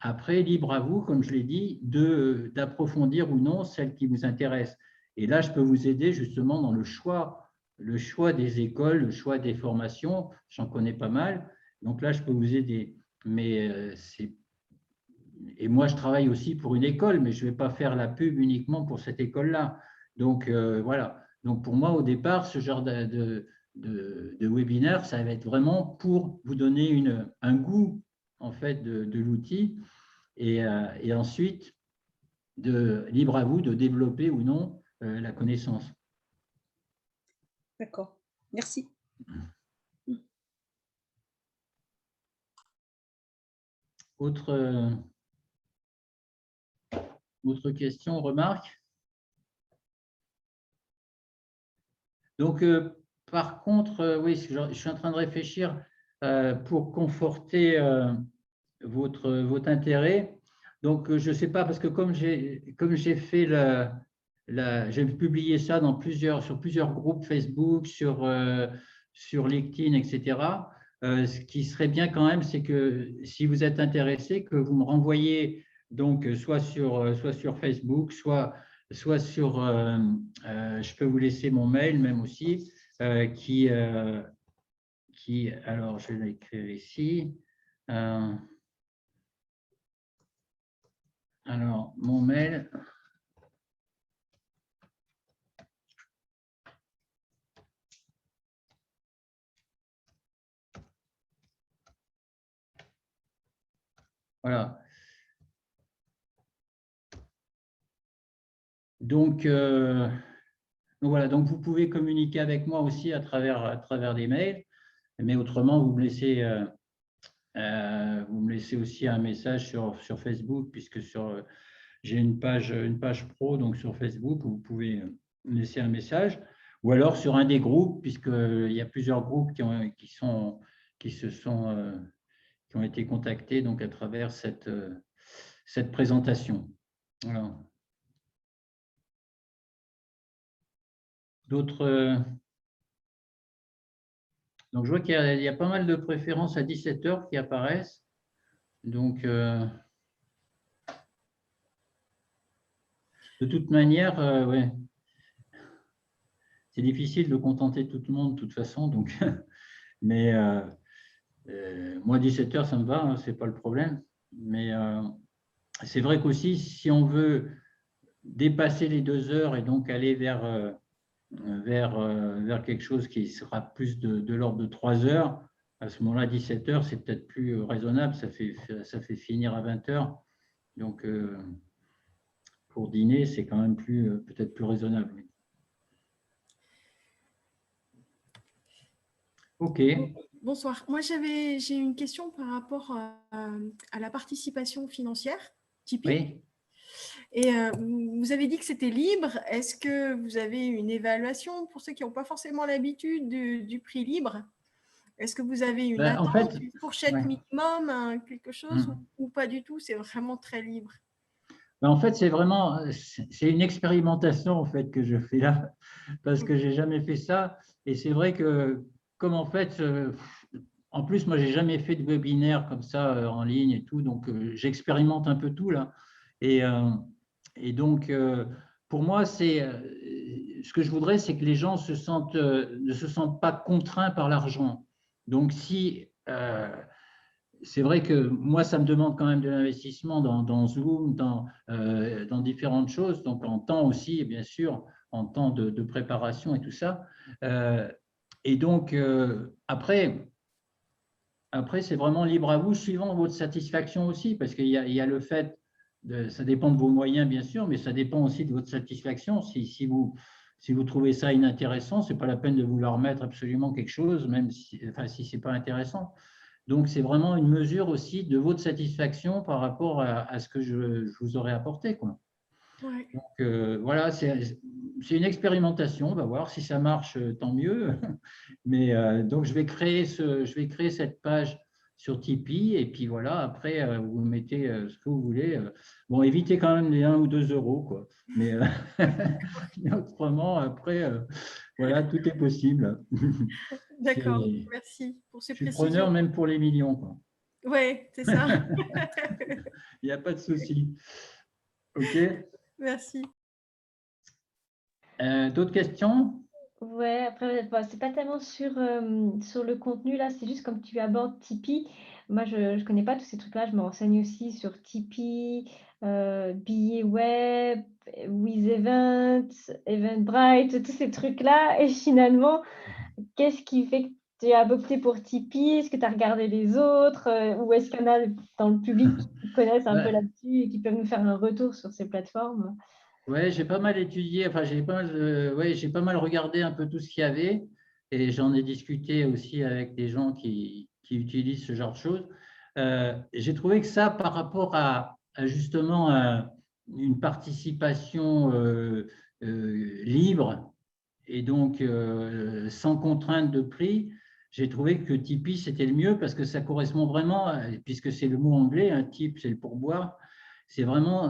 Après, libre à vous, comme je l'ai dit, d'approfondir ou non celles qui vous intéressent. Et là, je peux vous aider justement dans le choix des écoles, le choix des formations. J'en connais pas mal. Donc là, je peux vous aider. Mais et moi, je travaille aussi pour une école, mais je ne vais pas faire la pub uniquement pour cette école-là. Donc, voilà. Donc, pour moi, au départ, ce genre de webinaire, ça va être vraiment pour vous donner un goût en fait, de l'outil et ensuite, libre à vous de développer ou non la connaissance. D'accord. Merci. Autre question, remarque? Donc, par contre, oui, je suis en train de réfléchir pour conforter votre intérêt. Donc, je ne sais pas, parce que comme j'ai fait j'ai publié ça sur plusieurs groupes Facebook, sur LinkedIn, etc. Ce qui serait bien quand même, c'est que si vous êtes intéressé, que vous me renvoyez donc soit sur Facebook, soit sur, je peux vous laisser mon mail même aussi, alors je vais l'écrire ici. Alors, mon mail, voilà. Donc, voilà, donc vous pouvez communiquer avec moi aussi à travers des mails, mais autrement, vous me laissez aussi un message sur Facebook, puisque j'ai une page pro donc sur Facebook où vous pouvez me laisser un message, ou alors sur un des groupes, puisqu'il y a plusieurs groupes qui ont été contactés donc à travers cette présentation. Voilà. D'autres Donc, je vois qu'il y a pas mal de préférences à 17 heures qui apparaissent. Donc, de toute manière, ouais, c'est difficile de contenter tout le monde de toute façon. Donc, mais moi, 17 heures, ça me va, hein, ce n'est pas le problème. Mais c'est vrai qu'aussi, si on veut dépasser les 2 heures et donc aller vers quelque chose qui sera plus de l'ordre de 3 heures, à ce moment-là, 17 heures, c'est peut-être plus raisonnable. Ça fait finir à 20 heures. Donc, pour dîner, c'est quand même peut-être plus raisonnable. Oui. OK. Bonsoir. Moi, j'ai une question par rapport à la participation financière, Tipeee. Oui. Et vous avez dit que c'était libre. Est-ce que vous avez une évaluation pour ceux qui n'ont pas forcément l'habitude du prix libre? Est-ce que vous avez une Ben, en attente, fait, une fourchette ouais. minimum, quelque chose ou pas du tout? C'est vraiment très libre. Ben, en fait, c'est une expérimentation en fait que je fais là parce que j'ai jamais fait ça. Et c'est vrai que comme en fait, en plus, moi, j'ai jamais fait de webinaire comme ça en ligne et tout, donc j'expérimente un peu tout là. Et donc, pour moi, ce que je voudrais, c'est que les gens ne se sentent pas contraints par l'argent. Donc, si c'est vrai que moi, ça me demande quand même de l'investissement dans Zoom, dans différentes choses, donc en temps aussi, et bien sûr, en temps de préparation et tout ça. Et donc, après, c'est vraiment libre à vous, suivant votre satisfaction aussi, parce qu'il y a le fait, ça dépend de vos moyens, bien sûr, mais ça dépend aussi de votre satisfaction. Si vous trouvez ça inintéressant, ce n'est pas la peine de vouloir mettre absolument quelque chose, même si ce n'est pas intéressant. Donc, c'est vraiment une mesure aussi de votre satisfaction par rapport à ce que je vous aurais apporté, quoi. Ouais. Donc, voilà, c'est une expérimentation. On va voir si ça marche, tant mieux. Mais donc, je vais créer cette page sur Tipeee. Et puis, voilà, après, vous mettez ce que vous voulez. Bon, évitez quand même les 1 ou 2 euros, quoi. Mais autrement, après, voilà, tout est possible. D'accord, merci pour ces Je suis précisions. preneur même pour les millions, quoi. Oui, c'est ça. Il n'y a pas de souci. OK. Merci. D'autres questions? Ouais, après, c'est pas tellement sur le contenu là, c'est juste comme tu abordes Tipeee. Moi, je connais pas tous ces trucs-là. Je me renseigne aussi sur Tipeee, billets web, WizEvent, Eventbrite, tous ces trucs-là. Et finalement, qu'est-ce qui fait que tu as opté pour Tipeee? Est-ce que tu as regardé les autres? Ou est-ce qu'il y en a dans le public qui connaissent un peu là-dessus et qui peuvent nous faire un retour sur ces plateformes? Ouais, j'ai pas mal étudié, enfin j'ai pas mal, j'ai pas mal regardé un peu tout ce qu'il y avait et j'en ai discuté aussi avec des gens qui utilisent ce genre de choses. J'ai trouvé que ça, par rapport à justement une participation libre et donc sans contrainte de prix, j'ai trouvé que Tipeee c'était le mieux parce que ça correspond vraiment, puisque c'est le mot anglais, un tip c'est le pourboire. C'est vraiment,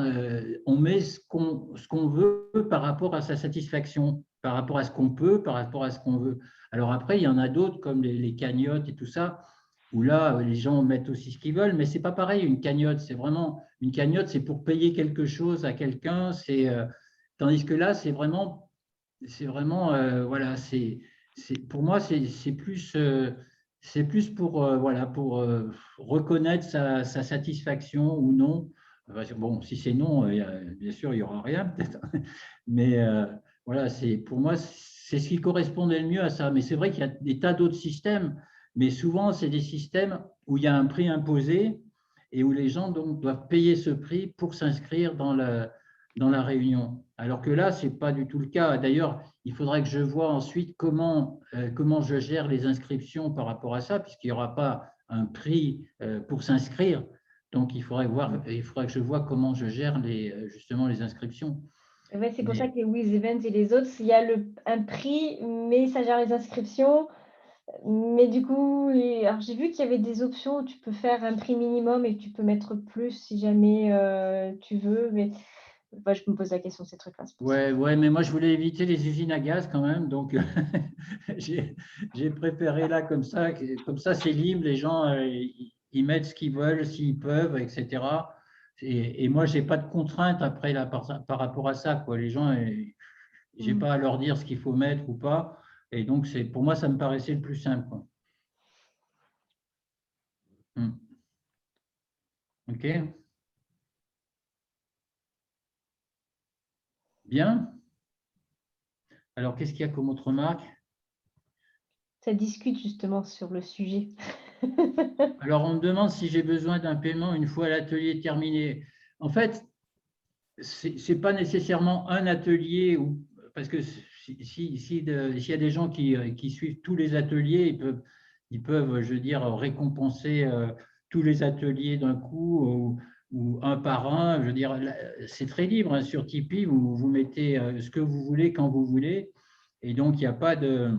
on met ce qu'on veut par rapport à sa satisfaction, par rapport à ce qu'on peut, par rapport à ce qu'on veut. Alors après, il y en a d'autres comme les cagnottes et tout ça, où là, les gens mettent aussi ce qu'ils veulent, mais ce n'est pas pareil, une cagnotte. Une cagnotte, c'est pour payer quelque chose à quelqu'un. Tandis que là, c'est vraiment, voilà, pour moi, c'est plus pour, voilà, pour reconnaître sa satisfaction ou non. Bon, si c'est non, bien sûr, il n'y aura rien peut-être. Mais voilà, pour moi, c'est ce qui correspondait le mieux à ça. Mais c'est vrai qu'il y a des tas d'autres systèmes, mais souvent, c'est des systèmes où il y a un prix imposé et où les gens donc, doivent payer ce prix pour s'inscrire dans la réunion. Alors que là, ce n'est pas du tout le cas. D'ailleurs, il faudrait que je vois ensuite comment je gère les inscriptions par rapport à ça, puisqu'il n'y aura pas un prix pour s'inscrire. Donc, il faudrait que je vois comment je gère justement les inscriptions. Ouais, c'est pour ça que les WizEvent et les autres, il y a un prix, mais ça gère les inscriptions. Mais du coup, alors j'ai vu qu'il y avait des options où tu peux faire un prix minimum et tu peux mettre plus si jamais tu veux. Mais Enfin, je me pose la question de ces trucs-là. Ouais, mais moi, je voulais éviter les usines à gaz quand même. Donc, j'ai préféré là comme ça. Comme ça, c'est libre. Les gens, ils mettent ce qu'ils veulent, s'ils peuvent, etc. Et moi, je n'ai pas de contraintes après là, par rapport à ça, quoi. Les gens, je n'ai pas à leur dire ce qu'il faut mettre ou pas. Et donc, pour moi, ça me paraissait le plus simple, quoi. OK. Bien. Alors, qu'est-ce qu'il y a comme autre remarque? Ça discute justement sur le sujet. Alors, on me demande si j'ai besoin d'un paiement une fois l'atelier terminé. En fait, ce n'est pas nécessairement un atelier, parce que s'il y a des gens qui suivent tous les ateliers, ils peuvent, je veux dire, récompenser tous les ateliers d'un coup ou un par un. Je veux dire, c'est très libre hein, sur Tipeee, vous mettez ce que vous voulez quand vous voulez. Et donc, il n'y a pas de,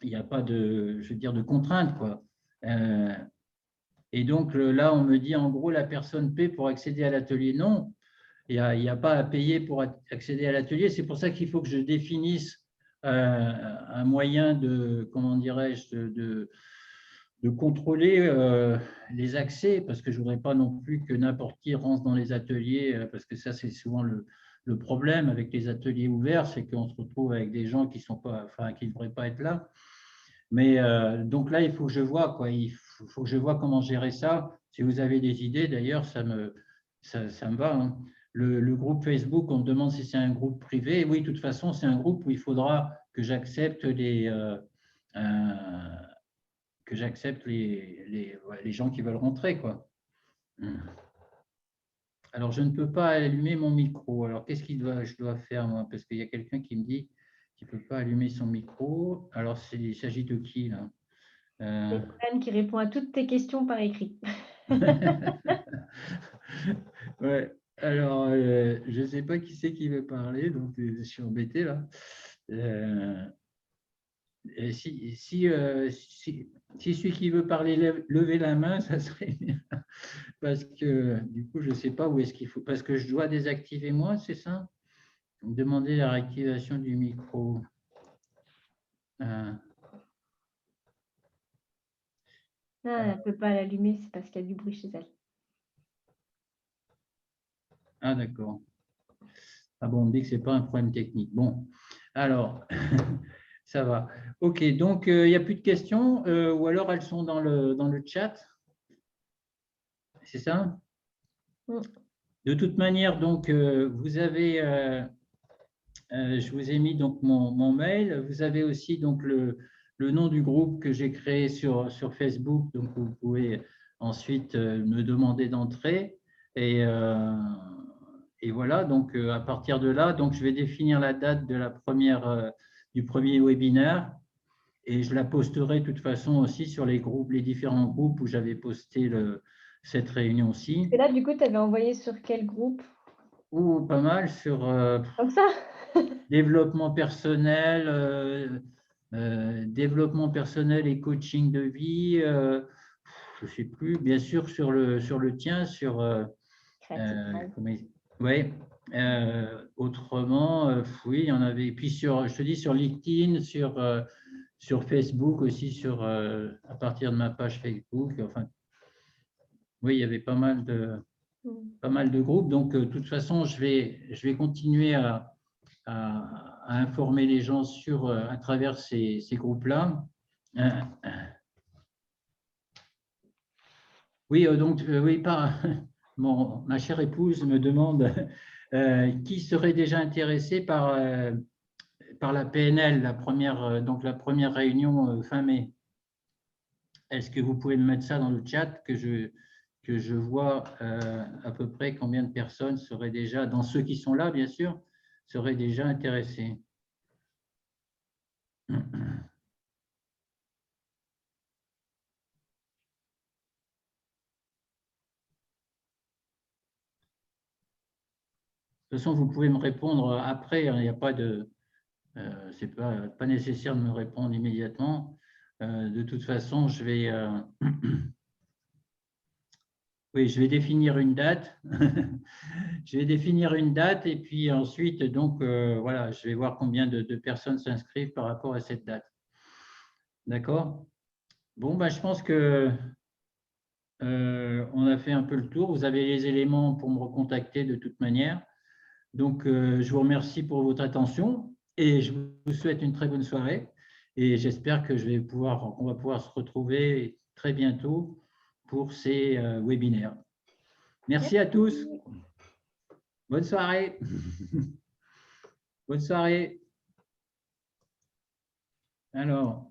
je veux dire, de contraintes, quoi. Et donc, là, on me dit, en gros, la personne paie pour accéder à l'atelier. Non, il n'y a pas à payer pour accéder à l'atelier. C'est pour ça qu'il faut que je définisse un moyen de, comment dirais-je, de contrôler les accès, parce que je ne voudrais pas non plus que n'importe qui rentre dans les ateliers, parce que ça, c'est souvent le problème avec les ateliers ouverts, c'est qu'on se retrouve avec des gens qui ne devraient pas être là. Mais donc là, il faut que je vois, quoi. Il faut que je vois comment gérer ça. Si vous avez des idées, d'ailleurs, ça me va. Hein. Le groupe Facebook, on me demande si c'est un groupe privé. Oui, de toute façon, c'est un groupe où il faudra que j'accepte les gens qui veulent rentrer, quoi. Alors, je ne peux pas allumer mon micro. Alors, qu'est-ce que je dois faire, moi? Parce qu'il y a quelqu'un qui me dit qu'il ne peut pas allumer son micro. Alors, il s'agit de qui, là? Anne qui répond à toutes tes questions par écrit. Ouais. Alors, je ne sais pas qui c'est qui veut parler, donc je suis embêté là. Si celui qui veut parler lever la main, ça serait bien. Parce que du coup, je ne sais pas où est-ce qu'il faut. Parce que je dois désactiver moi, c'est ça? Demander la réactivation du micro. Ah, elle ne peut pas l'allumer, c'est parce qu'il y a du bruit chez elle. Ah, d'accord. Ah bon, on me dit que ce n'est pas un problème technique. Bon, alors, ça va. OK, donc il n'y a plus de questions ou alors elles sont dans le chat. C'est ça? De toute manière, donc, vous avez, je vous ai mis donc mon mail. Vous avez aussi donc le nom du groupe que j'ai créé sur Facebook. Donc, vous pouvez ensuite me demander d'entrer. Et voilà, donc à partir de là, donc, je vais définir la date de du premier webinaire. Et je la posterai de toute façon aussi sur les différents groupes où j'avais posté cette réunion-ci. Et là, du coup, tu avais envoyé sur quel groupe? Ou pas mal sur Comme ça? développement personnel, développement personnel et coaching de vie. Je ne sais plus, bien sûr sur le tien, sur ouais. Autrement, oui, il y en avait. Et puis je te dis sur LinkedIn, sur Facebook aussi, à partir de ma page Facebook. Enfin, oui, il y avait pas mal de groupes. Donc, de toute façon, je vais continuer à informer les gens à travers ces groupes-là. Oui, donc, oui, ma chère épouse me demande qui serait déjà intéressé par la PNL, donc la première réunion fin mai. Est-ce que vous pouvez me mettre ça dans le chat que je vois à peu près combien de personnes seraient déjà, dans ceux qui sont là, bien sûr, seraient déjà intéressés. De toute façon, vous pouvez me répondre après, hein, il n'y a pas de... c'est pas nécessaire de me répondre immédiatement. De toute façon, je vais Oui, je vais définir une date. Je vais définir une date et puis ensuite, donc, voilà, je vais voir combien de personnes s'inscrivent par rapport à cette date. D'accord? Bon, ben, je pense que on a fait un peu le tour. Vous avez les éléments pour me recontacter de toute manière. Donc, je vous remercie pour votre attention et je vous souhaite une très bonne soirée. Et j'espère que qu'on va pouvoir se retrouver très bientôt pour ces webinaires. Merci à tous. Bonne soirée. Bonne soirée. Alors.